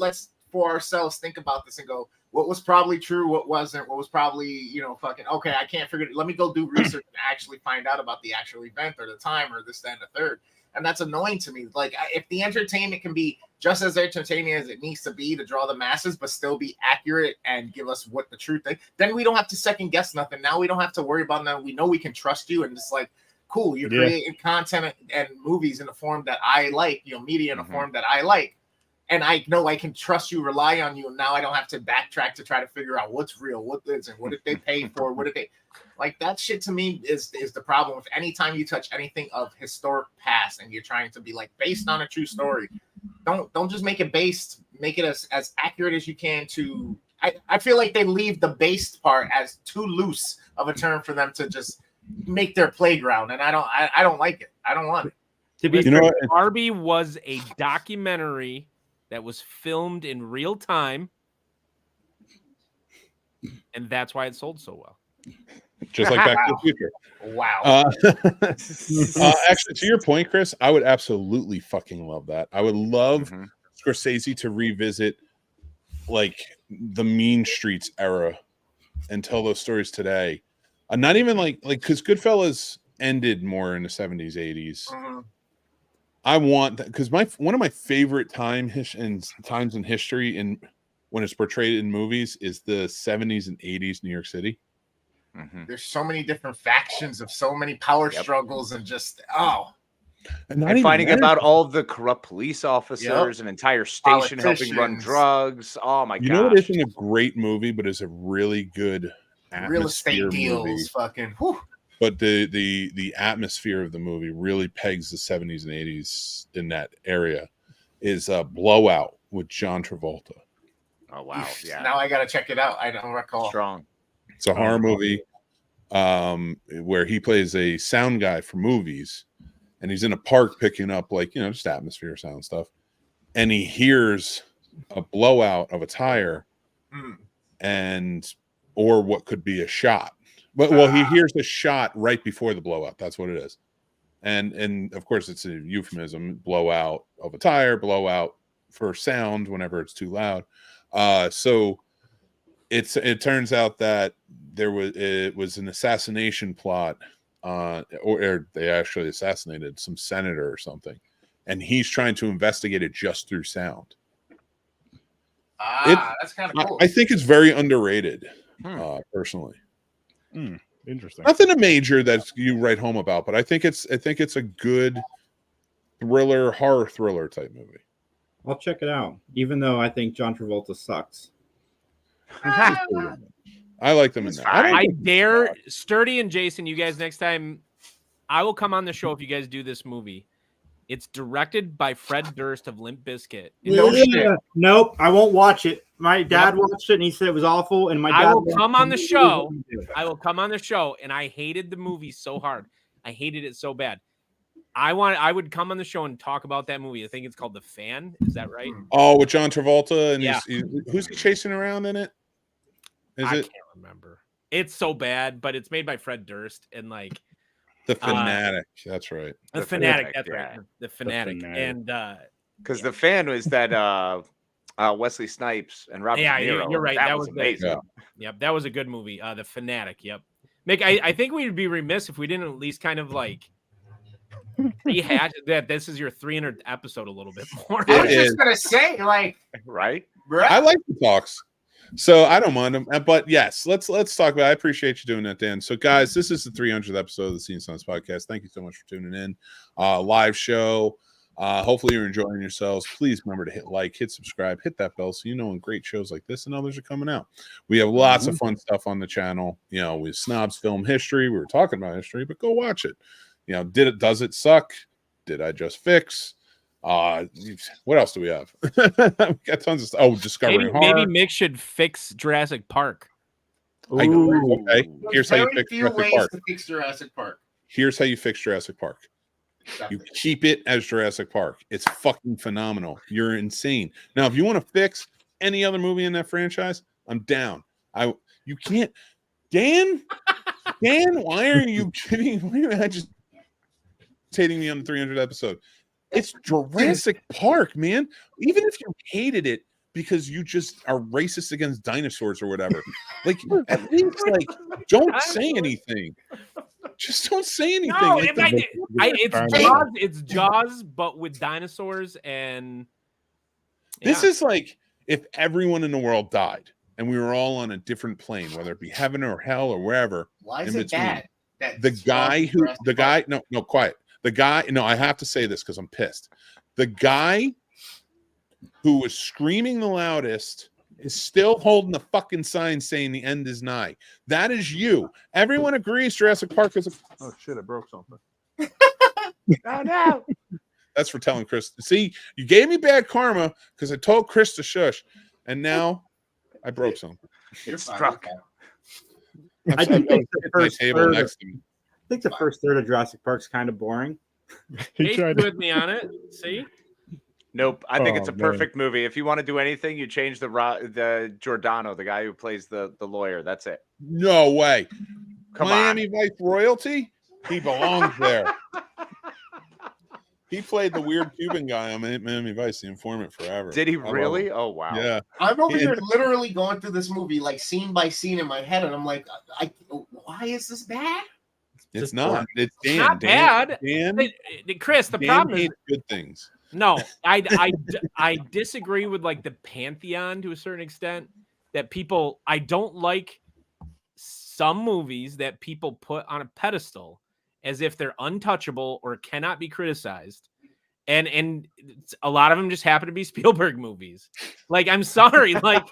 for ourselves think about this and go, what was probably true, what wasn't, what was probably, okay, I can't figure it. Let me go do research and actually find out about the actual event or the time or this, that, and the third. And that's annoying to me. Like, if the entertainment can be just as entertaining as it needs to be to draw the masses, but still be accurate and give us what the truth is, then we don't have to second guess nothing. Now we don't have to worry about that. We know we can trust you, and it's like, cool, you're creating content and movies in a form that I like, media in a form that I like. And I know I can trust you, rely on you. And now I don't have to backtrack to try to figure out what's real, what isn't, what did they pay for, what did they like. That shit to me is the problem with anytime you touch anything of historic past and you're trying to be like based on a true story. Don't just make it based, make it as accurate as you can to I feel like they leave the based part as too loose of a term for them to just make their playground. And I don't like it. I don't want it. To be You know what? Barbie was a documentary that was filmed in real time, and that's why it sold so well. just like Back to the Future. Wow. Actually, to your point, Chris, I would absolutely fucking love that. I would love Scorsese to revisit like the Mean Streets era and tell those stories today. Not even like because Goodfellas ended more in the 70s, 80s. I want that because one of my favorite times in history and when it's portrayed in movies is the 70s and 80s New York City. There's so many different factions of so many power struggles and just and finding about all the corrupt police officers, an entire station helping run drugs. Oh my god! You know what isn't a great movie, but is a really good real estate deals. Movie. Fucking. Whew. But the atmosphere of the movie really pegs the 70s and 80s in that area. Is Blowout with John Travolta. Oh wow! Yeah. Now I gotta check it out. I don't recall. Strong. It's a horror movie where he plays a sound guy for movies, and he's in a park picking up just atmosphere sound stuff, and he hears a blowout of a tire, or what could be a shot. But he hears a shot right before the blowout. That's what it is, and of course it's a euphemism. Blowout of a tire, blowout for sound whenever it's too loud. So it turns out that it was an assassination plot, or they actually assassinated some senator or something, and he's trying to investigate it just through sound. That's kind of cool. I think it's very underrated, personally. Interesting. Nothing a major that you write home about, but I think it's a good horror thriller type movie. I'll check it out, even though I think John Travolta sucks. I like them in that. I dare Sturdy and Jason, you guys next time, I will come on the show if you guys do this movie. It's directed by Fred Durst of Limp Bizkit. Nope, I won't watch it. My dad watched it and he said it was awful. And I will come on the show. I will come on the show, and I hated the movie so hard. I hated it so bad. I would come on the show and talk about that movie. I think it's called The Fan. Is that right? Oh, with John Travolta and who's he chasing around in it? I can't remember. It's so bad, but it's made by Fred Durst and The Fanatic. That's right. The Fanatic. That's right. The Fanatic. And because The Fan was that Wesley Snipes and Robert De Niro. You're right. That was amazing. Yep, that was a good movie. The Fanatic. Yep. Mick, I think we'd be remiss if we didn't at least kind of rehash that this is your 300th episode a little bit more. I was just gonna say, right? I like the talks, so I don't mind them. But yes, let's talk about it. I appreciate you doing that, Dan. So, guys, this is the 300th episode of the Scene Snobs Podcast. Thank you so much for tuning in. Live show. Hopefully you're enjoying yourselves. Please remember to hit subscribe, hit that bell so you know when great shows like this and others are coming out. We have lots of fun stuff on the channel. With Snobs Film History. We were talking about history, but go watch it. Does it suck? Did I just fix? What else do we have? We got tons of stuff. Oh, Discovering Horror. Maybe Mick should fix Jurassic Park. Okay. Here's how you fix Jurassic Park. Here's how you fix Jurassic Park. You keep it as Jurassic Park. It's fucking phenomenal. You're insane. Now, if you want to fix any other movie in that franchise, I'm down. You can't. Dan, why are you kidding? Why are you agitating me on the 300th episode? It's Jurassic Park, man. Even if you hated it because you just are racist against dinosaurs or whatever, at least don't say anything. Just don't say anything. No, it's Jaws, but with dinosaurs and. This is if everyone in the world died and we were all on a different plane, whether it be heaven or hell or wherever. Why is it bad? I have to say this because I'm pissed. The guy who was screaming the loudest is still holding the fucking sign saying the end is nigh. That is you. Everyone agrees Jurassic Park is oh shit, I broke something. Oh no. That's for telling Chris. See, you gave me bad karma because I told Chris to shush, and now I broke something. You're struck. I think the the first third of Jurassic Park's kind of boring. He tried with me on it. See? Nope. I think it's a perfect movie. If you want to do anything, you change the Giordano, the guy who plays the lawyer. That's it. No way. Miami Vice royalty. He belongs there. He played the weird Cuban guy on Miami Vice, the informant, forever. Did he really? Oh wow. Yeah. I'm over here literally going through this movie like scene by scene in my head, and I'm like, why is this bad? It's not. It's Dan. Not bad. Dan, Chris, the Dan problem is hates good things. no. I disagree with like the pantheon to a certain extent. That people, I don't like some movies that people put on a pedestal as if they're untouchable or cannot be criticized. And a lot of them just happen to be Spielberg movies. Like, I'm sorry. Like,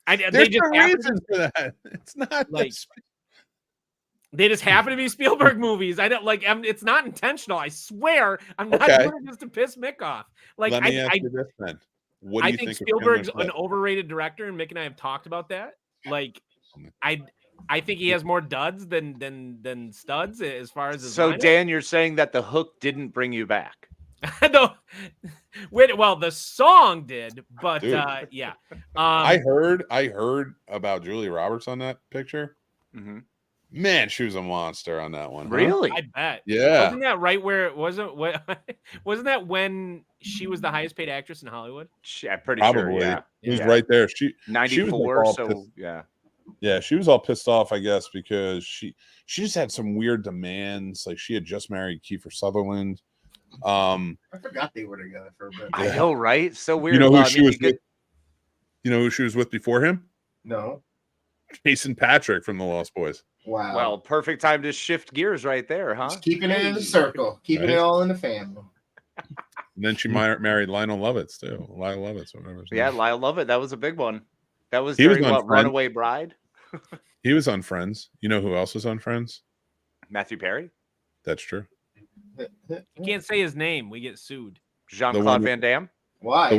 There's a reason for that. It's not like, they just happen to be Spielberg movies. I don't like, it's not intentional. I swear I'm not doing it just to piss Mick off. Like, let me ask you this then. What do you think Spielberg's an overrated director, and Mick and I have talked about that. Like, I think he has more duds than studs as far as his So lineup. Dan, you're saying that The Hook didn't bring you back? No, well, the song did, but Dude. yeah. I heard about Julia Roberts on that picture. Mm-hmm. Man, she was a monster on that one. Huh? Really? I bet. Yeah. Wasn't that right where it wasn't? Wasn't that when she was the highest paid actress in Hollywood? I'm pretty Probably. sure. Yeah. It was right there. She 94. all So pissed. yeah. Yeah, she was all pissed off, I guess, because she just had some weird demands. Like, she had just married Kiefer Sutherland. I forgot they were together for a bit. I know, right? So weird. You know who Well, I she mean, was with? You know who she was with before him? No. Jason Patrick from The Lost Boys. Wow. Well, perfect time to shift gears right there, huh? Just keeping it in the circle, keeping Right. it all in the family. And then she married Lionel Lovitz too. Lyle Lovitz, whatever. Yeah, Lyle Lovett. That was a big one. That was He was during on what, Friends. Runaway Bride? He was on Friends. You know who else was on Friends? Matthew Perry? That's true. You can't say his name. We get sued. Jean-Claude Van Damme? Why?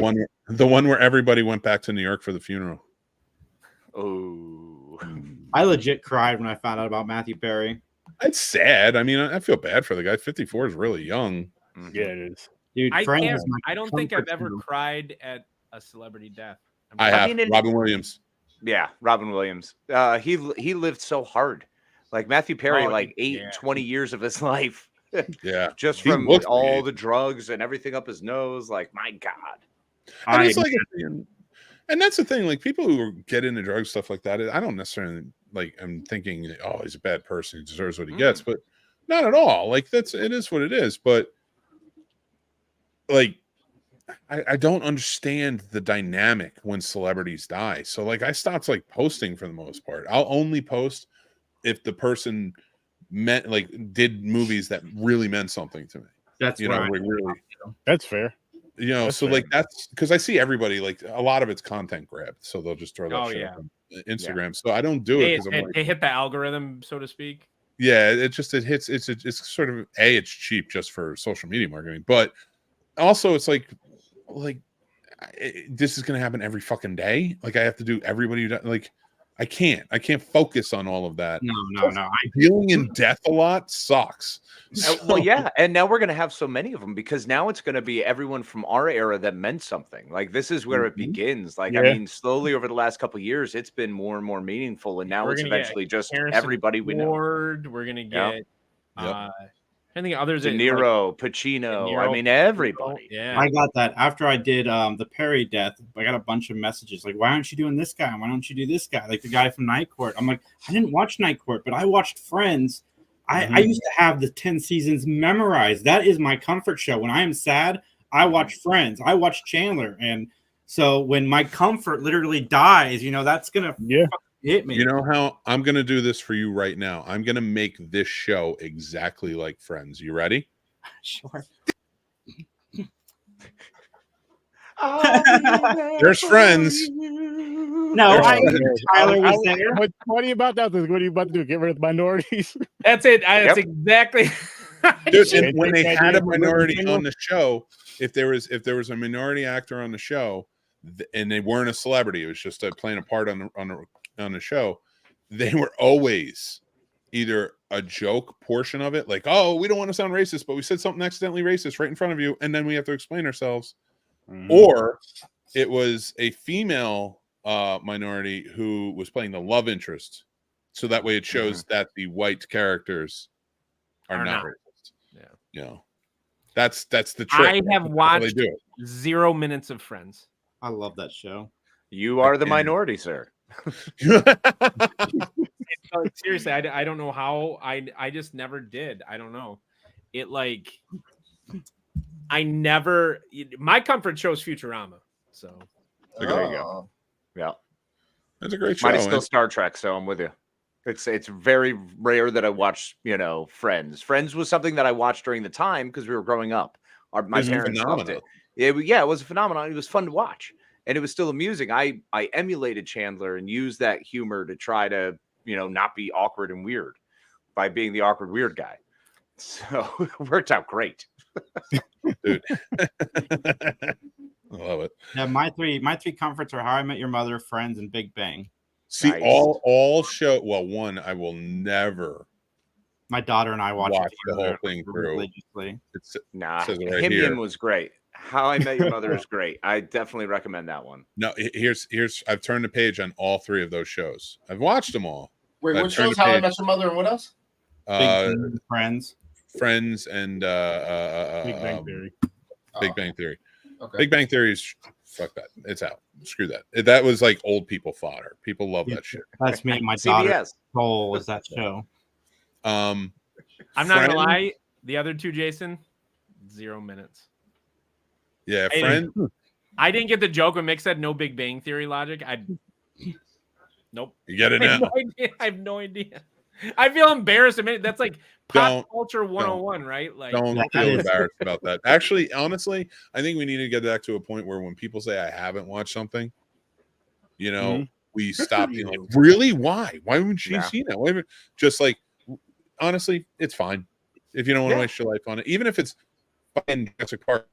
The one where everybody went back to New York for the funeral. Oh. I legit cried when I found out about Matthew Perry. It's sad. I mean, I feel bad for the guy. 54 is really young. Yeah, it is. Dude, I Friends can't. is my I don't think I've comfort ever food. cried at a celebrity death. I have. mean, Robin Williams. Yeah, Robin Williams. He lived so hard. Like Matthew Perry, 20 years of his life. Yeah. Just He from looked all big. the drugs and everything up his nose. Like, my God. And it's like, and that's the thing. Like, people who get into drug stuff like that, I don't necessarily like. I'm thinking, oh, he's a bad person. He deserves what he gets, but not at all. Like, it is what it is. But like, I don't understand the dynamic when celebrities die. So like, I stopped like posting for the most part. I'll only post if the person did movies that really meant something to me. That's That's fair. That's fair. like, that's because I see everybody, like, a lot of it's content grabbed, so they'll just throw that shit up on Instagram. So I don't do it because I'm like, they hit the algorithm, so to speak. yeah, it hits. It's sort of it's cheap just for social media marketing, but also it's like this is gonna happen every fucking day. Like, I have to do everybody like. I can't focus on all of that. No. Dealing in death a lot sucks. Well, yeah, and now we're going to have so many of them because now it's going to be everyone from our era that meant something. Like, this is where it begins. Like, I mean, slowly over the last couple of years, it's been more and more meaningful, and now it's eventually just Harrison everybody we know. Ford, we're gonna get. I think others. De Niro, Pacino. I mean, everybody. Yeah, I got that after I did the Perry death. I got a bunch of messages like, "Why aren't you doing this guy? Why don't you do this guy?" Like the guy from Night Court. I'm like, I didn't watch Night Court, but I watched Friends. I used to have the 10 seasons memorized. That is my comfort show. When I am sad, I watch Friends. I watch Chandler, and so when my comfort literally dies, that's gonna hit me. You know how I'm going to do this for you right now? I'm going to make this show exactly like Friends. You ready? Sure. There's Friends. No, Tyler was there. What are you about that? What are you about to do? Get rid of the minorities? That's it. That's exactly. Dude, and when they had a minority on the show, if there was a minority actor on the show, and they weren't a celebrity, it was just playing a part on the show, they were always either a joke portion of it, like, oh, we don't want to sound racist, but we said something accidentally racist right in front of you, and then we have to explain ourselves, or it was a female minority who was playing the love interest so that way it shows that the white characters are not not. racist. Yeah. You know, that's the trick. I have That's how they watched do it. 0 minutes of Friends. I love that show. You are the Again. minority, sir. No, seriously, I don't know how. I just never did. I don't know. It like I never. My comfort show is Futurama. So There you go. Yeah, That's a great show. mine is still man. Star Trek, so I'm with you. It's very rare that I watch, Friends. Friends was something that I watched during the time because we were growing up. My was a parents loved phenomenon. it. It was a phenomenon. It was fun to watch, and it was still amusing. I emulated Chandler and used that humor to try to, not be awkward and weird by being the awkward weird guy. So it worked out great. Dude. I love it. Yeah, my three comforts are How I Met Your Mother, Friends, and Big Bang. See, Nice. all show. Well, one I will never My daughter and I watch watch it the together whole thing through. religiously. It's Nah, says it right Himian here. was great. How I Met Your Mother is great. I definitely recommend that one. no. Here's. I've turned the page on all three of those shows. I've watched them all. Wait, I've what turned shows? the How I page. Met Your Mother and what else? Big Bang, Friends. Friends and Big Bang Theory. Big Bang Theory. Okay. Big Bang Theory is fuck that. It's out. Screw that. That was like old people fodder. People love that shit. That's me and my daughter. CBS. Soul was that show. Um, I'm not gonna Friends- lie. The other two, Jason, 0 minutes. Yeah, Hey, Friends. I didn't get the joke when Mick said no Big Bang Theory logic. Nope. You get it I have now. no idea. I have no idea. I feel embarrassed a minute. That's like pop Don't- culture 101, right? Like Don't that feel is- embarrassed about that. Actually, honestly, I think we need to get back to a point where when people say I haven't watched something, we stop being like, really? Why? Why wouldn't she Yeah. see that? Why would-" Just like, honestly, it's fine if you don't want to waste your life on it. Even if it's fucking Jurassic Park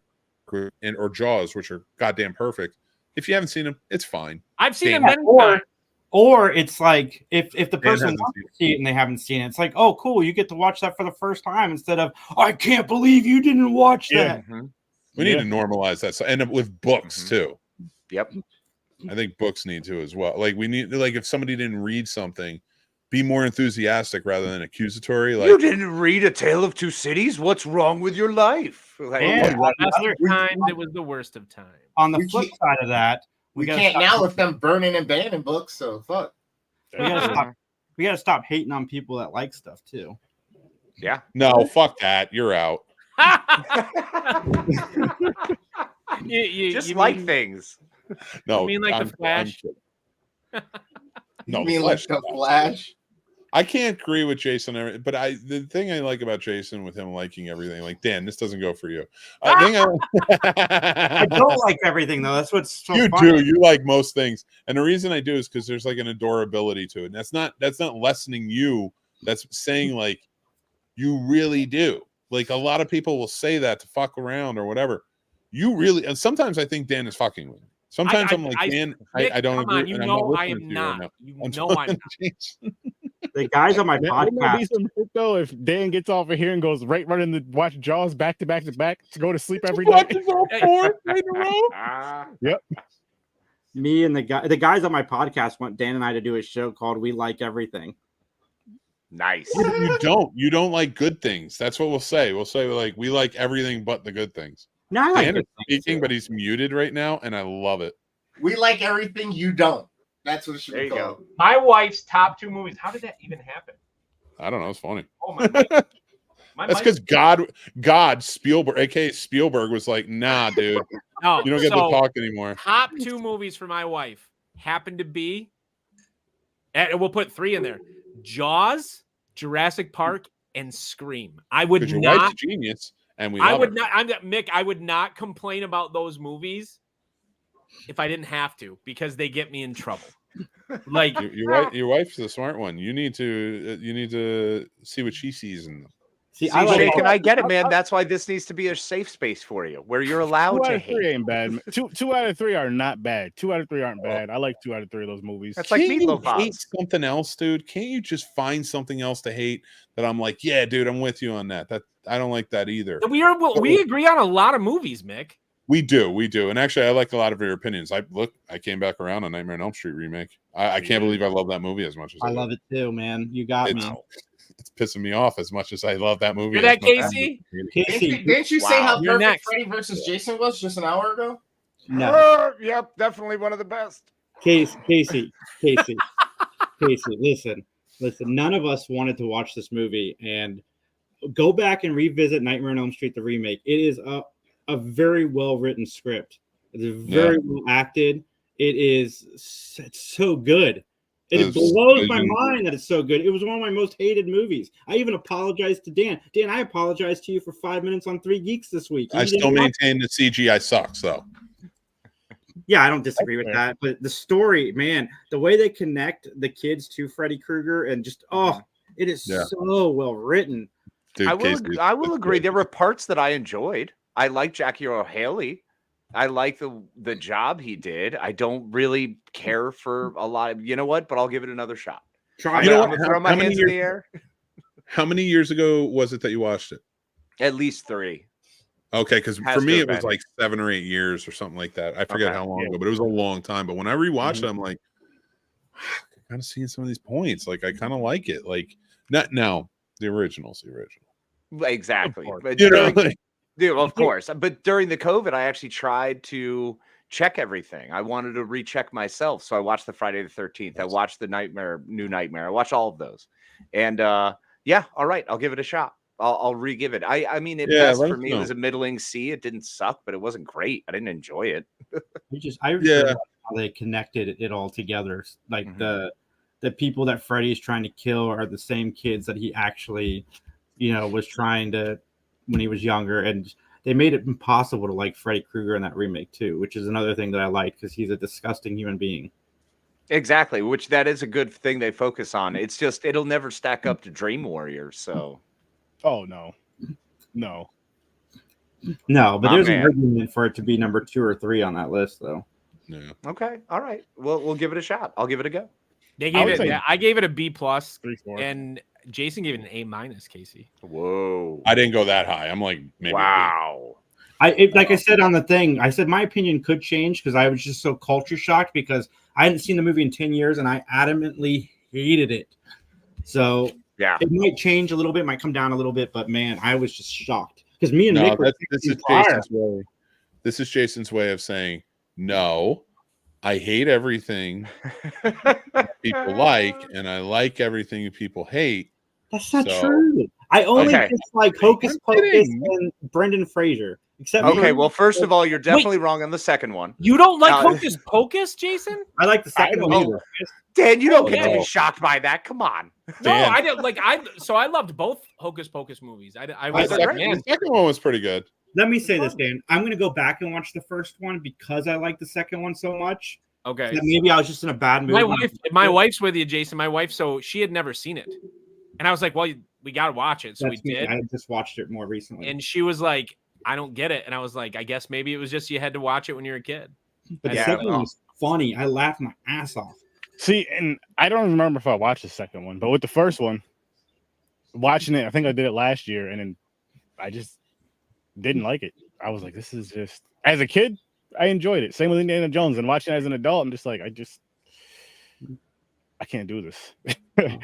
or Jaws, which are goddamn perfect. If you haven't seen them, it's fine. I've seen Damn. it many times. Or it's like if the person hasn't wants seen to see it and they haven't seen it, it's like, oh, cool, you get to watch that for the first time instead of I can't believe you didn't watch that. Mhm. We need to normalize that. So, and with books Mhm. too. Yep. I think books need to as well. Like we need, like if somebody didn't read something, be more enthusiastic rather than accusatory. Like You didn't read A Tale of Two Cities? What's wrong with your life? Like, Yeah. Best of times, it was the worst of times. On the We flip can't- side of that, We gotta can't stop- now with them burning and banning books. So fuck. we gotta stop hating on people that like stuff too. Yeah. no, fuck that. You're out. Just you like mean- things. No, You mean like The Flash? kidding. No, You The mean like Flash. the Flash? I can't agree with Jason, but the thing I like about Jason with him liking everything, like Dan, this doesn't go for you. I think I don't like everything though. That's what's so you funny. do. You like most things, and the reason I do is because there's like an adorability to it. And that's not lessening you. That's saying like you really do. Like a lot of people will say that to fuck around or whatever. You really, and sometimes I think Dan is fucking with me. Sometimes I'm like Dan. Nick, I don't come on, agree. you and I'm know not I listening am to you right not. now. You I'm know I'm telling not. Jason. The guys on my Wouldn't that be podcast, some shit, though, if Dan gets off of here and goes running to watch Jaws back to back to back to go to sleep every night? Watches all four in a row. Ah, me and the guys on my podcast want Dan and I to do a show called We Like Everything. nice. You don't like good things. That's what we'll say. We'll say like we like everything but the good things. No, I like Dan is good things, speaking, too. but he's muted right now, and I love it. We like everything you don't. That's what it should There be you called. go. My wife's top 2 movies. How did that even happen? I don't know. It's funny. Oh my! mic- my That's mic- because God Spielberg, aka Spielberg, was like, "Nah, dude, No, you don't get to so talk anymore." top 2 movies for my wife happen to be, and we'll put 3 in there: Jaws, Jurassic Park, and Scream. I would Because your not. wife's a genius, and we I love would it. not. I'm Mick. I would not complain about those movies if I didn't have to, because they get me in trouble. Like Your wife's the smart one. You need to see what she sees in them. See, See, I like Jake, and I get it, man. That's why this needs to be a safe space for you, where you're allowed 2 out to of 3 hate. ain't bad. Two out of 3 are not bad. 2 out of 3 aren't bad. I like 2 out of 3 of those movies. That's like Can't you Meatloaf hate Odds. something else, dude? Can't you just find something else to hate that I'm like, yeah, dude, I'm with you on that. That I don't like that either. we agree on a lot of movies, Mick. We do. And actually, I like a lot of your opinions. I came back around on Nightmare on Elm Street remake. I can't believe I love that movie as much as I love it too, man. You got me. It's pissing me off as much as I love that movie. Hear that, Casey? Didn't you say how You're perfect next. Freddy versus Jason was just an hour ago? No, Yep, definitely one of the best. Casey. Listen. None of us wanted to watch this movie, and go back and revisit Nightmare on Elm Street the remake. It is a very well written script. It's very well acted. It's so good. It blows my mind that it's so good. It was one of my most hated movies. I even apologized to Dan. Dan, I apologized to you for 5 minutes on 3 Geeks this week. I still maintain the CGI sucks, though. Yeah, I don't disagree with that. But the story, man, the way they connect the kids to Freddy Krueger and just, it is so well written. Dude, I will agree. There were parts that I enjoyed. I like Jackie Earle Haley. I like the job he did. I don't really care for a lot of, you know what? But I'll give it another shot. Try. You know I'm what? gonna throw my hands in the air. How many years ago was it that you watched it? At least 3. Okay, because for me it was like 7 or 8 years or something like that. I forget how long ago, but it was a long time. But when I rewatched it, I'm like, I'm kind of seeing some of these points. Like I kind of like it. Like not now. The original's the original. Exactly. But You know, dude, of course. But during the COVID, I actually tried to check everything. I wanted to recheck myself. So I watched the Friday the 13th. I watched the New Nightmare. I watched all of those. And yeah, all right. I'll give it a shot. I'll re-give it. I mean, best for me, it was a middling C. It didn't suck, but it wasn't great. I didn't enjoy it. I really how they connected it all together. Like the people that Freddy is trying to kill are the same kids that he actually, was trying to when he was younger. And they made it impossible to like Freddy Krueger in that remake too, which is another thing that I like because he's a disgusting human being. Exactly, which that is a good thing they focus on. It's just it'll never stack up to Dream Warrior. So, oh no. No, but there's an argument for it to be number 2 or 3 on that list, though. Yeah. Okay, all right. We'll give it a shot. I'll give it a go. They gave it. I gave it a B+, and Jason gave it an A-. Casey. Whoa! I didn't go that high. I'm like, maybe wow. Like I said on the thing, I said my opinion could change because I was just so culture shocked because I hadn't seen the movie in 10 years and I adamantly hated it. So yeah, it might change a little bit, might come down a little bit, but man, I was just shocked because me and Nick were this is Jason's way. This is Jason's way of saying no. I hate everything people like, and I like everything people hate. That's not true. I only dislike Hocus Pocus and Brendan Fraser. Except well, first of all, you're definitely wrong on the second one. You don't like Hocus Pocus, Jason? I like the second one. Dan, you don't get to be shocked by that. Come on. No, I didn't like. I loved both Hocus Pocus movies. The second one was pretty good. Let me say this, Dan. I'm going to go back and watch the first one because I like the second one so much. Okay. That maybe I was just in a bad mood. My wife's with you, Jason. My wife, so she had never seen it, and I was like, "Well, we got to watch it." So we did. I just watched it more recently, and she was like, "I don't get it," and I was like, "I guess maybe it was just you had to watch it when you were a kid." But the second one was funny. I laughed my ass off. See, and I don't remember if I watched the second one, but with the first one, watching it, I think I did it last year, and then I just didn't like it. I was like, this is just, as a kid, I enjoyed it. Same with Indiana Jones, and watching it as an adult, I'm just like, I can't do this.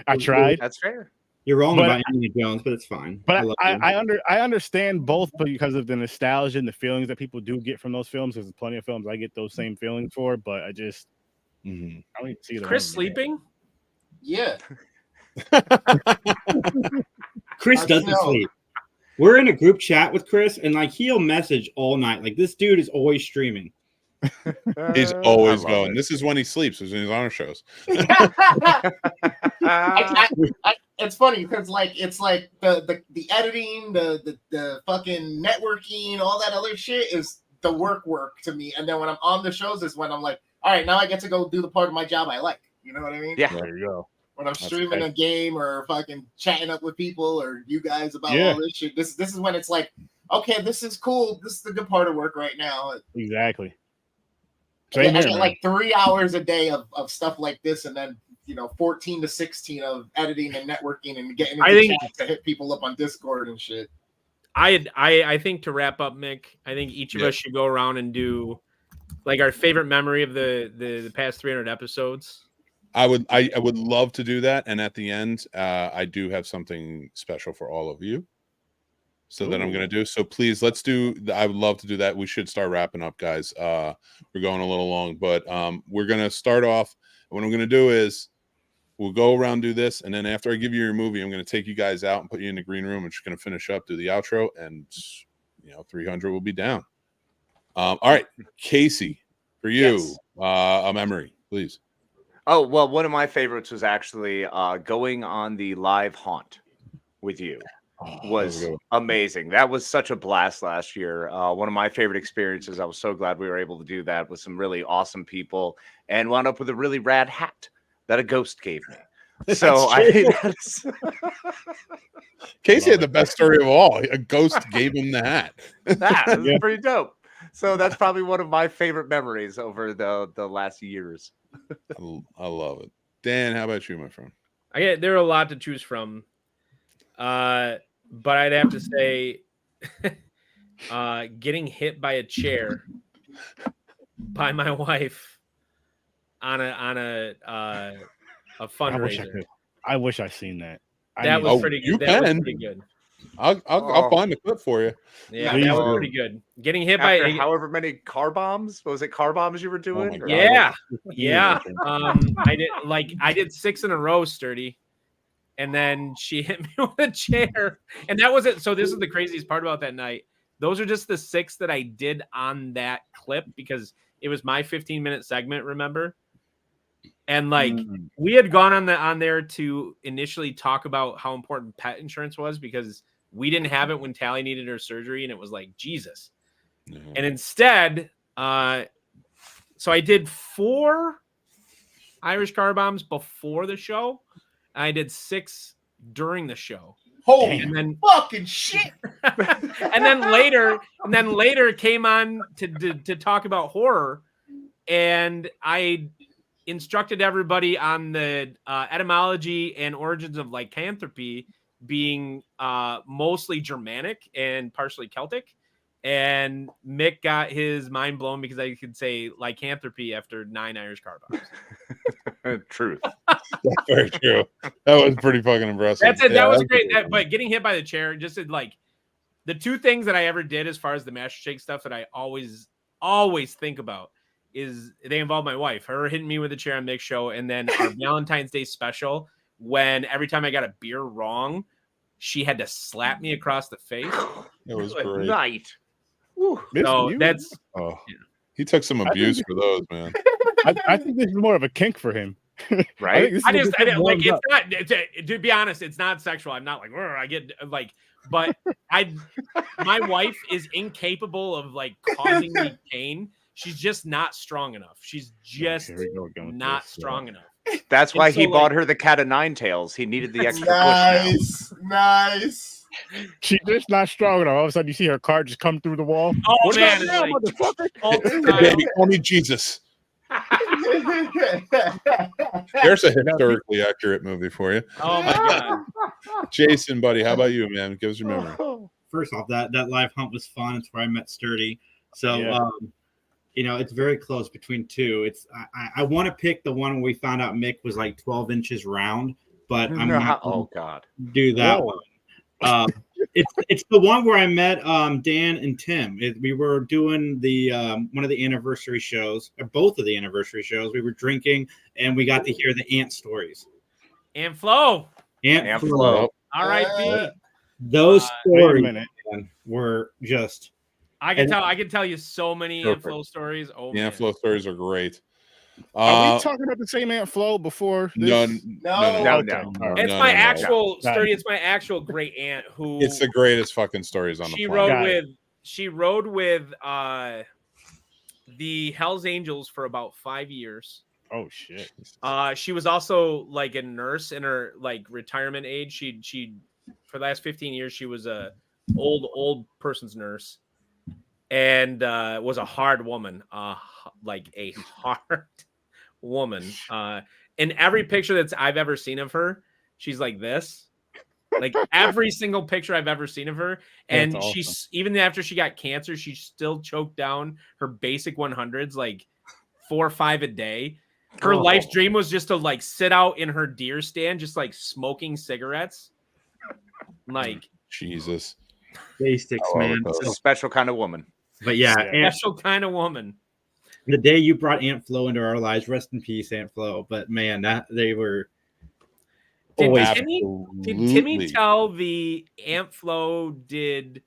I tried. That's fair. You're wrong about Indiana Jones, but it's fine. But I understand both because of the nostalgia and the feelings that people do get from those films. There's plenty of films I get those same feelings for, but I just I don't even see Chris sleeping. Yeah. Chris doesn't sleep. We're in a group chat with Chris, and like he'll message all night. Like this dude is always streaming. He's always going. This is when he sleeps. Is when he's on our shows. It's funny because it's like the editing, the fucking networking, all that other shit is the work to me. And then when I'm on the shows is when I'm like, all right, now I get to go do the part of my job I like. You know what I mean? Yeah. There you go. When I'm streaming a game or fucking chatting up with people or you guys about all this shit, this is when it's like, okay, this is cool. This is the good part of work right now. Exactly. I get like 3 hours a day of stuff like this, and then 14 to 16 of editing and networking and getting into chats to hit people up on Discord and shit. I think to wrap up, Mick, I think each of us should go around and do like our favorite memory of the past 300 episodes. I would love to do that, and at the end, I do have something special for all of you. So that I'm going to do. So please, let's do. I would love to do that. We should start wrapping up, guys. We're going a little long, but we're going to start off. What I'm going to do is we'll go around, do this, and then after I give you your movie, I'm going to take you guys out and put you in the green room. I'm just going to finish up, do the outro, and 300 will be down. All right, Casey, for you, Yes. A memory, please. Oh, well, one of my favorites was actually going on the live haunt with you. Was amazing. That was such a blast last year. One of my favorite experiences. I was so glad we were able to do that with some really awesome people and wound up with a really rad hat that a ghost gave me. So Casey had the best story of all. A ghost gave him the hat. that was pretty dope. So that's probably one of my favorite memories over the last years. I love it. Dan, how about you, my friend? There are a lot to choose from. But I'd have to say getting hit by a chair by my wife on a fundraiser. I wish I seen that. That was pretty good. That was pretty good. I'll find the clip for you. Yeah, that was pretty good. Getting hit by however many car bombs. Was it car bombs you were doing? Yeah. I did 6 in a row, Sturdy. And then she hit me with a chair. And that was it. So this is the craziest part about that night. Those are just the 6 that I did on that clip because it was my 15-minute segment, remember? And we had gone on there to initially talk about how important pet insurance was because we didn't have it when Tally needed her surgery. And it was like, Jesus. Mm-hmm. And instead, so I did 4 Irish car bombs before the show. I did 6 during the show. Holy fucking shit! and then later came on to talk about horror, and I instructed everybody on the etymology and origins of lycanthropy being mostly Germanic and partially Celtic. And Mick got his mind blown because I could say lycanthropy after 9 Irish car bombs. Truth. That's very true. That was pretty fucking impressive. That's it. That was great. But getting hit by the chair, just the 2 things that I ever did as far as the Master Shake stuff that I always think about is they involve my wife, her hitting me with a chair on Mick's show, and then our Valentine's Day special when every time I got a beer wrong, she had to slap me across the face. It was great. Night. So that's he took some abuse for those, man. I think this is more of a kink for him, right? It's not. To be honest, it's not sexual. I'm not I get but my wife is incapable of causing me pain. She's just not strong enough. She's just not strong enough. That's why he bought her the cat of 9 tails. He needed the extra push. Nice. She's just not strong enough. All of a sudden, you see her car just come through the wall. Oh, what man. Baby, call me Jesus. There's a historically accurate movie for you. Oh, my God. Jason, buddy, how about you, man? Give us your memory. First off, that live hunt was fun. It's where I met Sturdy. So, it's very close between 2. I want to pick the one where we found out Mick was 12 inches round, but I'm not do that one. It's the one where I met Dan and Tim. We were doing the one of the anniversary shows, or both of the anniversary shows. We were drinking and we got to hear the ant stories. Ant Flo. R.I.P. Those stories were just. I can tell you so many Ant Flo stories. Oh, the Ant Flo stories are great. Are we talking about the same Ant Flo before this? No. It's my actual Sturdy. It's my actual great aunt who. It's the greatest fucking stories on the planet. She rode with the Hells Angels for about 5 years. Oh shit. She was also a nurse in her retirement age. She for the last 15 years she was a old person's nurse. And was a hard woman, a hard woman. In every picture I've ever seen of her, she's like this. Like every single picture I've ever seen of her. And That's awesome. she's even after she got cancer, she still choked down her basic 100s like 4 or 5 a day. Her life's dream was just to like sit out in her deer stand, just like smoking cigarettes. Like Jesus. Basics, I love man. it, though. It's a special kind of woman. But yeah, special kind of woman. the day you brought Aunt Flo into our lives, rest in peace, Aunt Flo. But man, that they were Did always Timmy tell the Aunt Flo did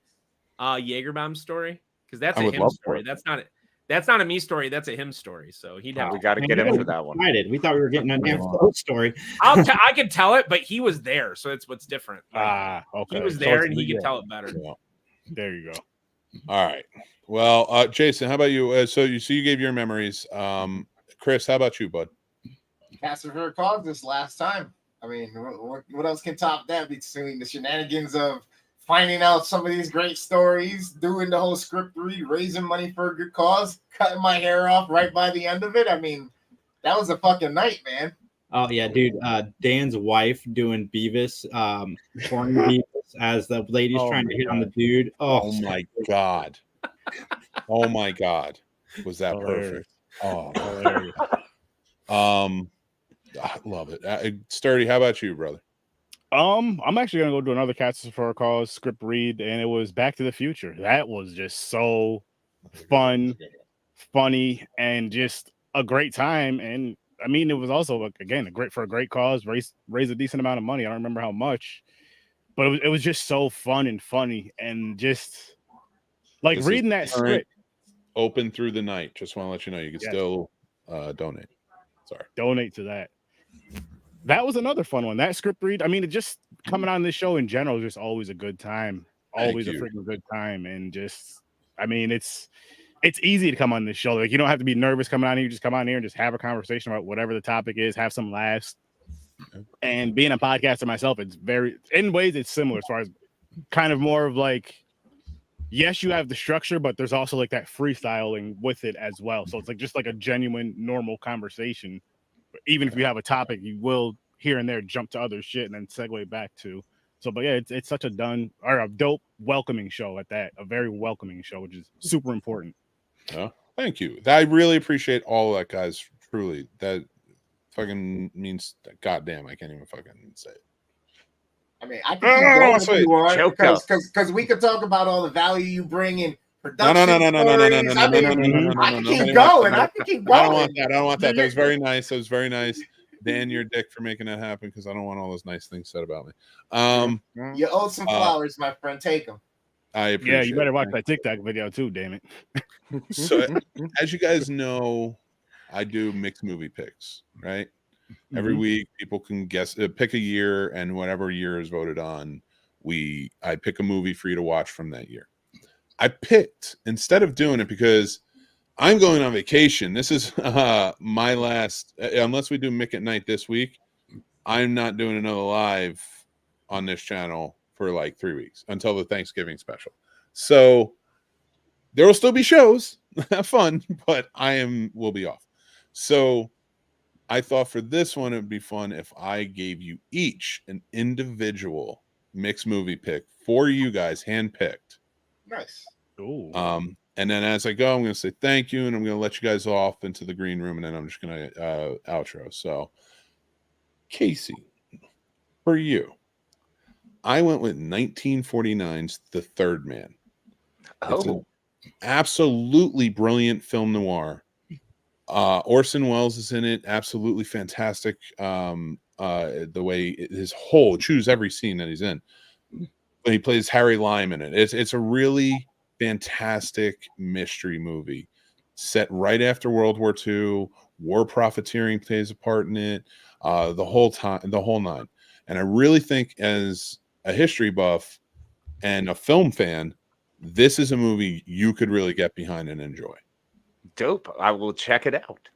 Jaegerbomb story? Because that's I a would him love story. for it. That's not a me story. That's a him story. So he'd have. We got to Man, get you him guys for that one. excited. We thought we were getting an Aunt Flo story. I could tell it, but he was there, so it's what's different. Like, Okay. he was So there, it's- and he yeah, could tell it better. Yeah. There you go. All right. Well, Jason, how about you? So you gave your memories. Chris, how about you, bud? Casper her called this last time. I mean, what else can top that between the shenanigans of finding out some of these great stories, doing the whole script read, raising money for a good cause, cutting my hair off right by the end of it? I mean, that was a fucking night, man. Oh yeah, dude. Dan's wife doing Beavis, corny Beavis as the lady's Oh trying my to hit on the God. dude. Oh my God. Oh my God. Was that Hilarious. perfect? Oh, Hilarious. I love it. Sturdy, how about you, brother? I'm actually gonna go do another Cats for a Cause script read, and it was Back to the Future. That was just so fun, funny, and just a great time. And I mean, it was also like, again a great cause. Raise a decent amount of money. I don't remember how much, but it was just so fun and funny, and just like This reading is that script. Open through the night. Just want to let you know you can Yes. still donate. Sorry. Donate to that. That was another fun one. That script read. I mean, it just coming on this show in general is just always a good time. Always a you. freaking good time. And just, I mean, it's easy to come on this show. Like, you don't have to be nervous coming on here. You just come on here and just have a conversation about whatever the topic is, have some laughs. And being a podcaster myself, it's in ways it's similar as far as kind of more of like, yes, you have the structure, but there's also like that freestyling with it as well. So it's like just like a genuine, normal conversation. Even if you have a topic, you will here and there jump to other shit and then segue back to. So, but yeah, it's such a dope, welcoming show at that. A very welcoming show, which is super important. Oh, thank you. I really appreciate all of that, guys. Truly, that fucking means goddamn. I can't even fucking say it. I mean, I can keep going if you want, Choked up. because we could talk about all the value you bring in No. production. I can keep going. I can keep going. I don't want that. I don't want that. That was very nice. That was very nice. Dan, you're a dick for making that happen because I don't want all those nice things said about me. You owe some flowers, my friend. Take them. I appreciate Yeah, you better it. watch that TikTok video too, damn it. So, as you guys know, I do mixed movie picks, right? Every week, people can guess, pick a year, and whatever year is voted on, I pick a movie for you to watch from that year. I picked, instead of doing it because I'm going on vacation. This is my last, unless we do Mick at Night this week, I'm not doing another live on this channel for like 3 weeks until the Thanksgiving special. So there will still be shows, have fun, but will be off. So I thought for this one, it would be fun if I gave you each an individual mixed movie pick for you guys, handpicked. Nice. Ooh. And then as I go, I'm going to say thank you, and I'm going to let you guys off into the green room, and then I'm just going to outro. So, Casey, for you, I went with 1949's The Third Man. It's an absolutely brilliant film noir. Orson Welles is in it, absolutely fantastic. The way choose every scene that he's in. But he plays Harry Lime in it. It's a really fantastic mystery movie set right after World War II. War profiteering plays a part in it. The whole nine. And I really think, as a history buff and a film fan, this is a movie you could really get behind and enjoy. Dope. I will check it out.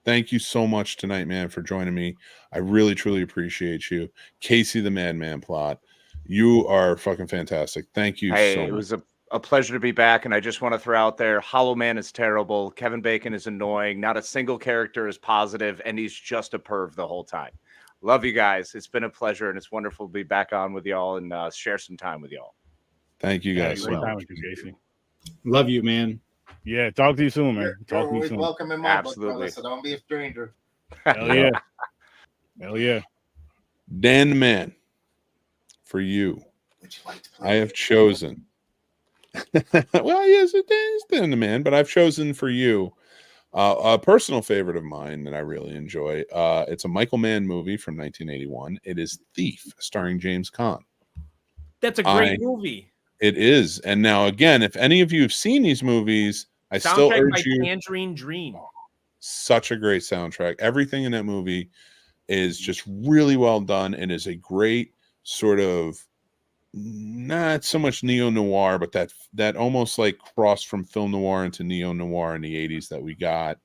Thank you so much tonight, man, for joining me. I really, truly appreciate you. Casey the Madman Plot, you are fucking fantastic. Thank you so much. It was a pleasure to be back, and I just want to throw out there, Hollow Man is terrible. Kevin Bacon is annoying. Not a single character is positive, and he's just a perv the whole time. Love you guys. It's been a pleasure, and it's wonderful to be back on with y'all and share some time with y'all. Thank you guys so Great time much. with you, Casey. Love you, man. Yeah, talk to you soon, man. You're Talk to you always soon. welcome in my book, Absolutely. brother, so don't be a stranger. Hell yeah. Hell yeah. Dan the Man, for you, Would you like to play I have chosen. Well, yes, it's Dan the Man, but I've chosen for you a personal favorite of mine that I really enjoy. It's a Michael Mann movie from 1981. It is Thief, starring James Caan. That's a great movie. It is. And now, again, if any of you have seen these movies, I still Soundtrack by urge you. Tangerine Dream. Such a great soundtrack. Everything in that movie is just really well done and is a great sort of, not so much neo-noir, but that almost like cross from film noir into neo-noir in the 80s that we got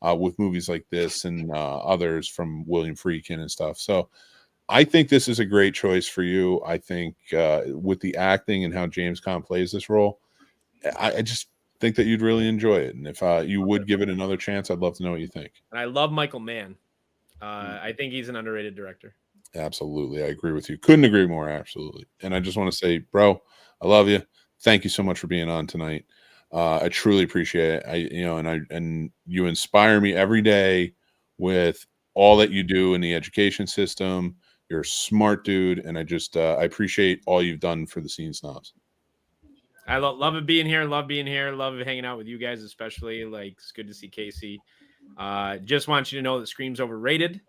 with movies like this and others from William Friedkin and stuff. So I think this is a great choice for you. I think with the acting and how James Caan plays this role, I just think that you'd really enjoy it. And if you would give it another chance, I'd love to know what you think. And I love Michael Mann. I think he's an underrated director. Absolutely. I agree with you. Couldn't agree more. Absolutely. And I just want to say, bro, I love you. Thank you so much for being on tonight. I truly appreciate it. And you inspire me every day with all that you do in the education system. You're a smart dude. And I appreciate all you've done for the Scene Snobs. I love it being here. Love being here. Love hanging out with you guys, especially. Like, it's good to see Casey. Just want you to know that Scream's overrated.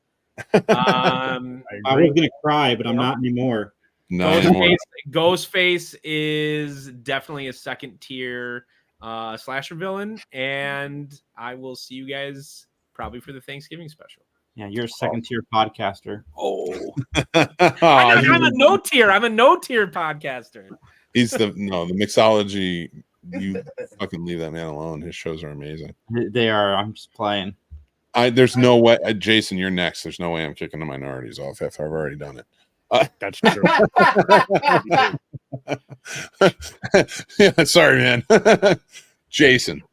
I was gonna cry, but I'm not anymore. Ghostface is definitely a second tier slasher villain, and I will see you guys probably for the Thanksgiving special. Yeah, you're a second tier podcaster. Oh, I'm a no tier. I'm a no tier podcaster. He's the mixology. You fucking leave that man alone. His shows are amazing. They are. I'm just playing. There's no way, Jason. You're next. There's no way I'm kicking the minorities off if I've already done it. That's true. Yeah, sorry, man. Jason,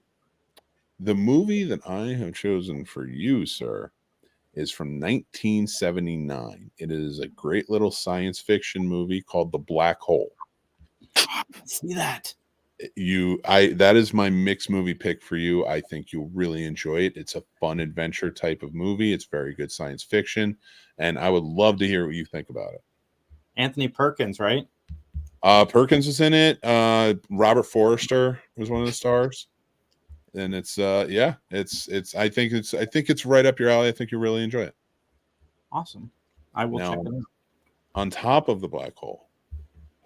the movie that I have chosen for you, sir, is from 1979. It is a great little science fiction movie called The Black Hole. See that? That is my mixed movie pick for you. I think you'll really enjoy it. It's a fun adventure type of movie. It's very good science fiction, and I would love to hear what you think about it. Anthony Perkins, right? Perkins is in it. Robert Forster was one of the stars, and it's I think it's right up your alley. I think you really enjoy it. Awesome. I will check it out. On top of The Black Hole,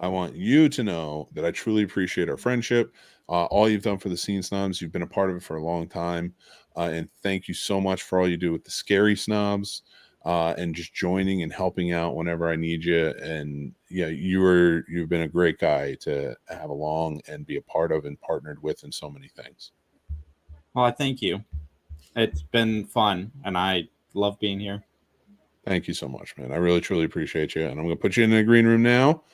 I want you to know that I truly appreciate our friendship, all you've done for the Scene Snobs. You've been a part of it for a long time, and thank you so much for all you do with the Scary Snobs, and just joining and helping out whenever I need you. And yeah, you've been a great guy to have along and be a part of and partnered with in so many things. Well, I thank you. It's been fun, and I love being here. Thank you so much, man. I really truly appreciate you, and I'm going to put you in the green room now.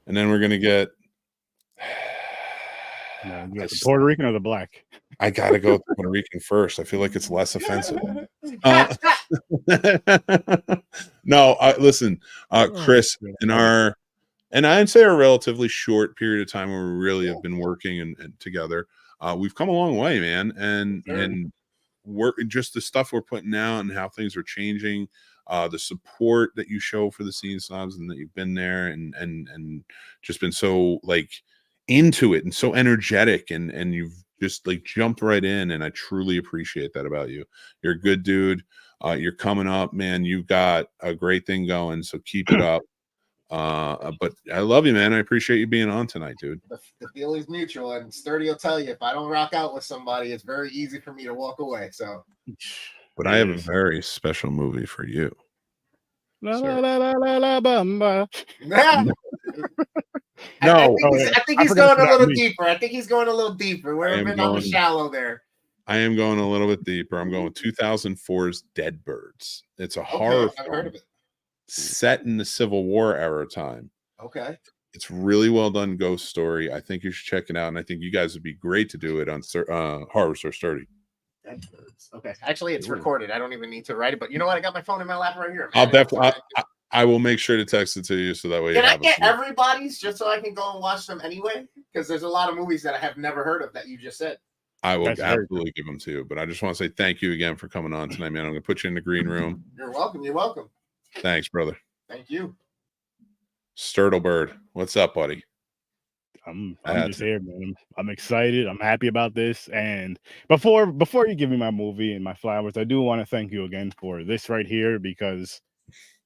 And then we're going to get the Puerto Rican or the black? I got to go with Puerto Rican first. I feel like it's less offensive. No, listen, Chris, and I'd say a relatively short period of time where we really have been working and together, we've come a long way, man. And we're just the stuff we're putting out and how things are changing. The support that you show for the Scene Snobs and that you've been there and just been so like into it and so energetic and you've just like jumped right in, and I truly appreciate that about you. You're a good dude. You're coming up, man. You've got a great thing going, so keep it up. But I love you, man. I appreciate you being on tonight, dude. The feeling's mutual, and Sturdy will tell you, if I don't rock out with somebody, it's very easy for me to walk away. So But I have a very special movie for you. La, la, la, la, la, la, bamba. No, I think he's going a little deeper. I think he's going a little deeper. We're a bit on the shallow there. I am going a little bit deeper. I'm going 2004's Dead Birds. It's a horror I've heard of it. Set in the Civil War era time. Okay. It's really well done ghost story. I think you should check it out, and I think you guys would be great to do it on Horror Store Sturdy. Dead birds. Okay. Actually, it's recorded. I don't even need to write it. But you know what? I got my phone in my lap right here. I'll definitely. I will make sure to text it to you so that way. Can I get everybody's just so I can go and watch them anyway? Because there's a lot of movies that I have never heard of that you just said. I will absolutely give them to you. But I just want to say thank you again for coming on tonight, man. I'm going to put you in the green room. You're welcome. You're welcome. Thanks, brother. Thank you. Sturtlebird, what's up, buddy? I'm just here, man. I'm excited. I'm happy about this. And before you give me my movie and my flowers, I do want to thank you again for this right here, because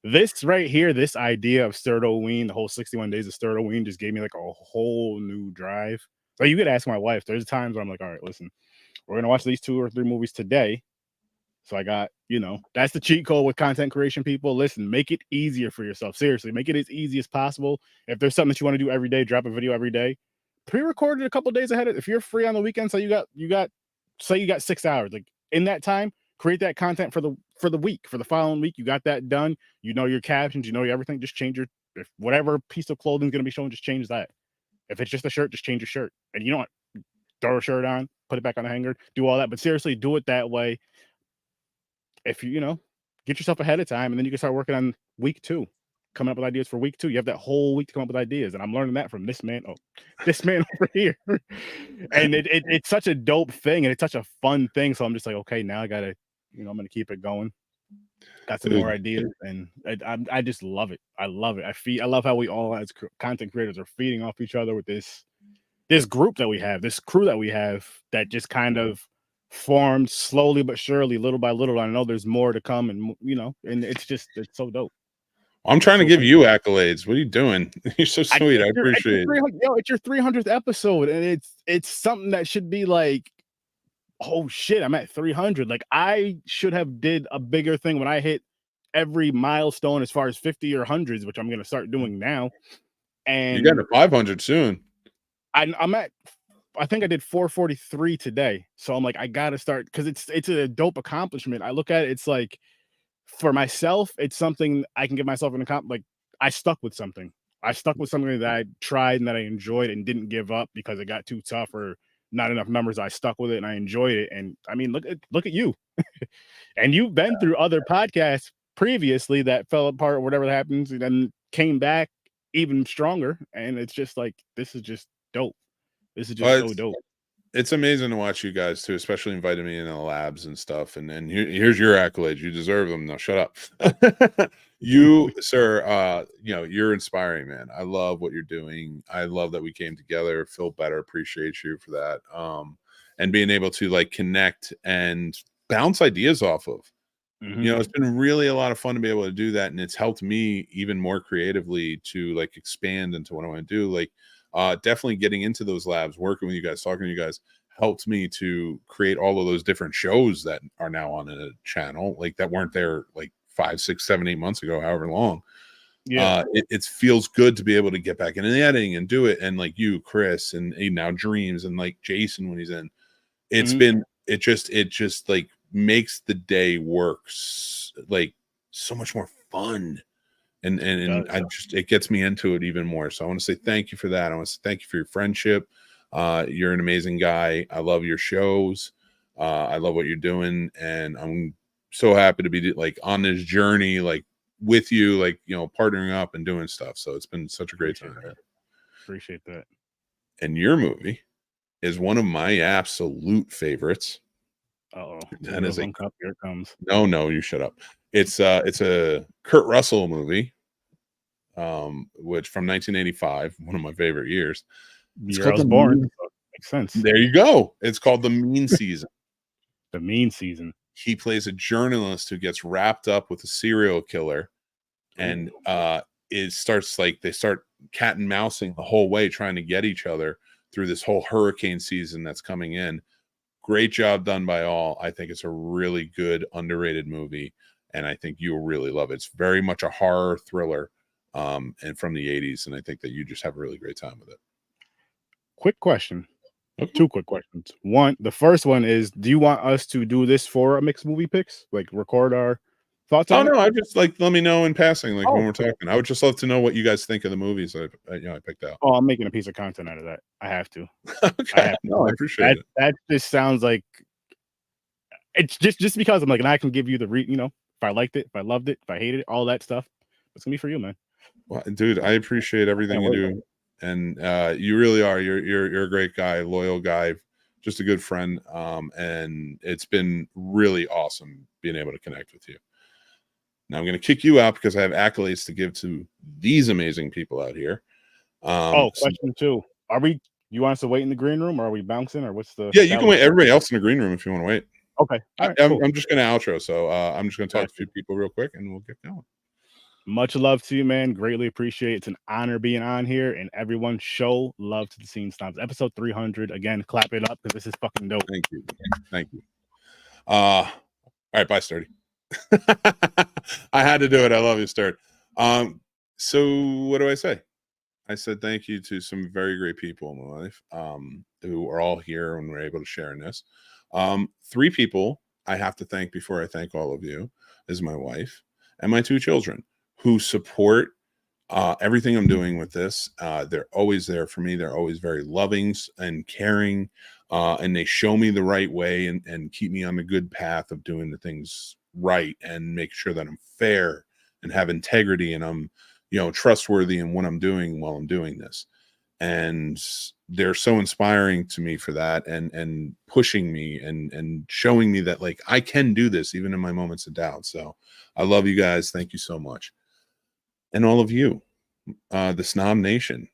this right here, this idea of Sturtleween, the whole 61 days of Sturtleween, just gave me like a whole new drive. So you could ask my wife. There's times where I'm like, all right, listen, we're gonna watch these 2 or 3 movies today. So I got, that's the cheat code with content creation, people. Listen, make it easier for yourself. Seriously, make it as easy as possible. If there's something that you want to do every day, drop a video every day. Pre-record it a couple days ahead. If you're free on the weekend, say you got 6 hours. Like in that time, create that content for the week, for the following week. You got that done. You know your captions, you know everything. Just change if whatever piece of clothing is going to be shown, just change that. If it's just a shirt, just change your shirt. And you know what? Throw a shirt on, put it back on the hanger, do all that. But seriously, do it that way. If you get yourself ahead of time, and then you can start working on week 2, coming up with ideas for week 2. You have that whole week to come up with ideas, and I'm learning that from this man. This man over here, and it's such a dope thing, and it's such a fun thing. So I'm just like, okay, now I gotta, I'm gonna keep it going. Got some more ideas, and I just love it. I love it. I love how we all as content creators are feeding off each other with this group that we have, this crew that we have, that just kind of formed slowly but surely, little by little. I know there's more to come, and and it's so dope. I'm trying to give you accolades. What are you doing? You're so sweet. I appreciate it. It's your 300th episode, and it's something that should be like, oh shit, I'm at 300. Like I should have did a bigger thing when I hit every milestone as far as 50 or hundreds, which I'm going to start doing now. And you got to 500 soon. I'm at, I think I did 443 today. So I'm like, I got to start, because it's a dope accomplishment. I look at it, it's like, for myself, it's something I can give myself an accomplishment. Like I stuck with something. I stuck with something that I tried and that I enjoyed and didn't give up because it got too tough or not enough numbers. I stuck with it and I enjoyed it. And I mean, look at you. And you've been through other podcasts previously that fell apart or whatever happens, and then came back even stronger. And it's just like, this is just dope. This is just so dope. It's amazing to watch you guys too, especially inviting me in the labs and stuff. And here's your accolades. You deserve them. Now shut up. You, sir, you're inspiring, man. I love what you're doing. I love that we came together. Feel better. Appreciate you for that. And being able to like connect and bounce ideas off of. Mm-hmm. It's been really a lot of fun to be able to do that. And it's helped me even more creatively to like expand into what I want to do. Like, definitely getting into those labs, working with you guys, talking to you guys helped me to create all of those different shows that are now on a channel, like that weren't there like 5, 6, 7, 8 months ago, however long. Yeah, it feels good to be able to get back into the editing and do it. And like you, Chris, and now Dreams, and like Jason when he's in, it's been it just like makes the day work like so much more fun. And it gets me into it even more. So I want to say thank you for that. I want to say thank you for your friendship. You're an amazing guy. I love your shows. I love what you're doing, and I'm so happy to be like on this journey, like with you, like partnering up and doing stuff. So it's been such a great time. Appreciate that. And your movie is one of my absolute favorites. Oh, that is here it comes. No, you shut up. It's a Kurt Russell movie, which from 1985, one of my favorite years. I was born. So makes sense. There you go. It's called The Mean Season. The Mean Season. He plays a journalist who gets wrapped up with a serial killer, and it starts like they start cat and mousing the whole way, trying to get each other through this whole hurricane season that's coming in. Great job done by all. I think it's a really good, underrated movie, and I think you'll really love it. It's very much a horror thriller, and from the 80s, and I think that you just have a really great time with it. Quick question. 2 quick questions. One, the first one is, do you want us to do this for a mixed movie picks? Like record our thoughts on it? No, I just like let me know in passing, like when we're talking. I would just love to know what you guys think of the movies I picked out. Oh, I'm making a piece of content out of that. I have to. Okay. I appreciate it. That just sounds like it's just because I'm like, and I can give you the if I liked it, if I loved it, if I hated it, all that stuff. It's gonna be for you, man. Well, dude, I appreciate everything you do, and you really are. You're a great guy, loyal guy, just a good friend. And it's been really awesome being able to connect with you. Now I'm going to kick you out because I have accolades to give to these amazing people out here. Question 2: you want us to wait in the green room, or are we bouncing, or what's the? Yeah, you can wait. Everybody else in the green room if you want to wait. Okay, all right, cool. I'm just going to outro, so I'm just going to talk to a few people real quick, and we'll get going. Much love to you, man. Greatly appreciate it. It's an honor being on here, and everyone show love to the Scene Snobs. Episode 300. Again, clap it up because this is fucking dope. Thank you. All right, bye, Sturdy. I had to do it. I love you, Sturdy. So what do I say? I said thank you to some very great people in my life who are all here and we're able to share in this. 3 people I have to thank before I thank all of you is my wife and my 2 children who support everything I'm doing with this. They're always there for me. They're always very loving and caring, and they show me the right way and keep me on the good path of doing the things right and make sure that I'm fair and have integrity and I'm trustworthy in what I'm doing while I'm doing this. And they're so inspiring to me for that and pushing me and showing me that like I can do this even in my moments of doubt. So I love you guys. Thank you so much. And all of you, the Snob Nation.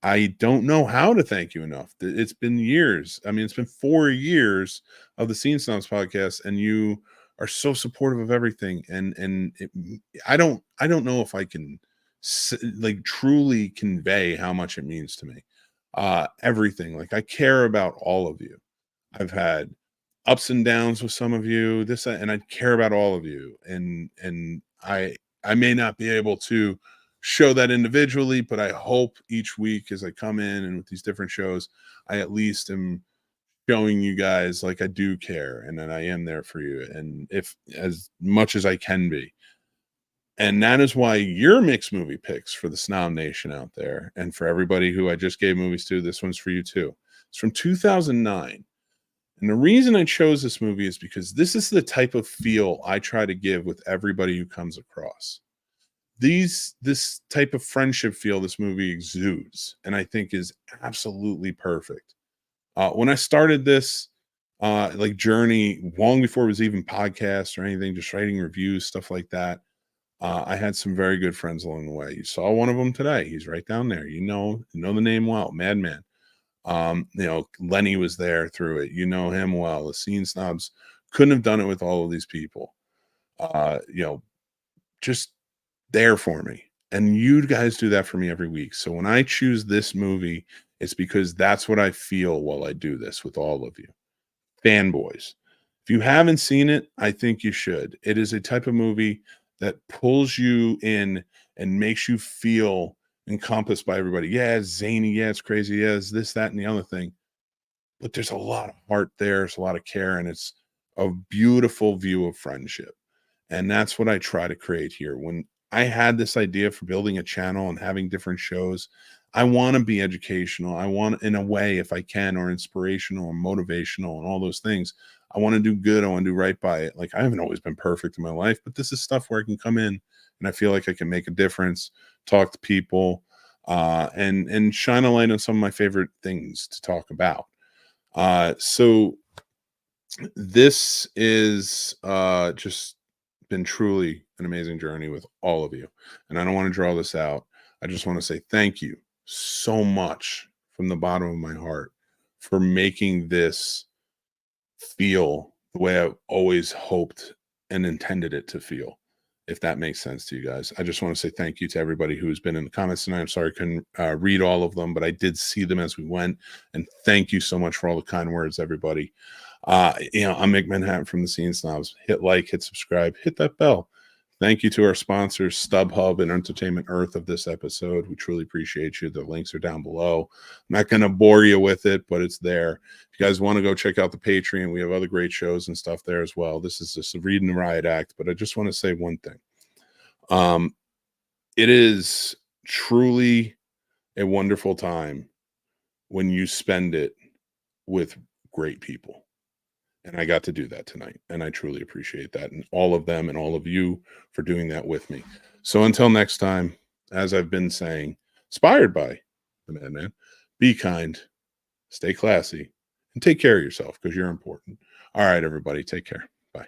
I don't know how to thank you enough. It's been years. I mean, it's been 4 years of the Scene Snobs podcast, and you are so supportive of everything. I don't know if I can like truly convey how much it means to me. Everything. Like I care about all of you. I've had ups and downs with some of you, and I care about all of you. And I may not be able to show that individually, but I hope each week as I come in and with these different shows, I at least am showing you guys like I do care and that I am there for you, and if as much as I can be. And that is why your mixed movie picks for the Snob Nation out there, and for everybody who I just gave movies to, this one's for you too. It's from 2009. And the reason I chose this movie is because this is the type of feel I try to give with everybody who comes across. This type of friendship feel this movie exudes, and I think is absolutely perfect. When I started this like journey, long before it was even podcasts or anything, just writing reviews, stuff like that, I had some very good friends along the way. You saw one of them today. He's right down there. You know the name well, Madman. Lenny was there through it. You know him well. The Scene Snobs couldn't have done it with all of these people. Just there for me. And you guys do that for me every week. So when I choose this movie, it's because that's what I feel while I do this with all of you. Fanboys. If you haven't seen it, I think you should. It is a type of movie that pulls you in and makes you feel encompassed by everybody. Yeah, it's zany. Yeah, it's crazy. Yeah, it's this, that, and the other thing. But there's a lot of heart there. There's a lot of care. And it's a beautiful view of friendship. And that's what I try to create here. When I had this idea for building a channel and having different shows, I want to be educational. I want, in a way, if I can, or inspirational or motivational and all those things. I want to do good. I want to do right by it. Like, I haven't always been perfect in my life, but this is stuff where I can come in and I feel like I can make a difference, talk to people, and shine a light on some of my favorite things to talk about. So this is just been truly an amazing journey with all of you. And I don't want to draw this out. I just want to say thank you so much from the bottom of my heart for making this feel the way I've always hoped and intended it to feel, if that makes sense to you guys. I just want to say thank you to everybody who's been in the comments tonight. I'm sorry I couldn't read all of them, but I did see them as we went. And thank you so much for all the kind words, everybody. I'm Mick Manhattan from the Scene Snobs. Hit like, hit subscribe, hit that bell. Thank you to our sponsors, StubHub and Entertainment Earth of this episode. We truly appreciate you. The links are down below. I'm not going to bore you with it, but it's there. If you guys want to go check out the Patreon, we have other great shows and stuff there as well. This is just a Read and Riot Act, but I just want to say one thing. It is truly a wonderful time when you spend it with great people. And I got to do that tonight. And I truly appreciate that. And all of them and all of you for doing that with me. So until next time, as I've been saying, inspired by the Madman, be kind, stay classy, and take care of yourself because you're important. All right, everybody, take care. Bye.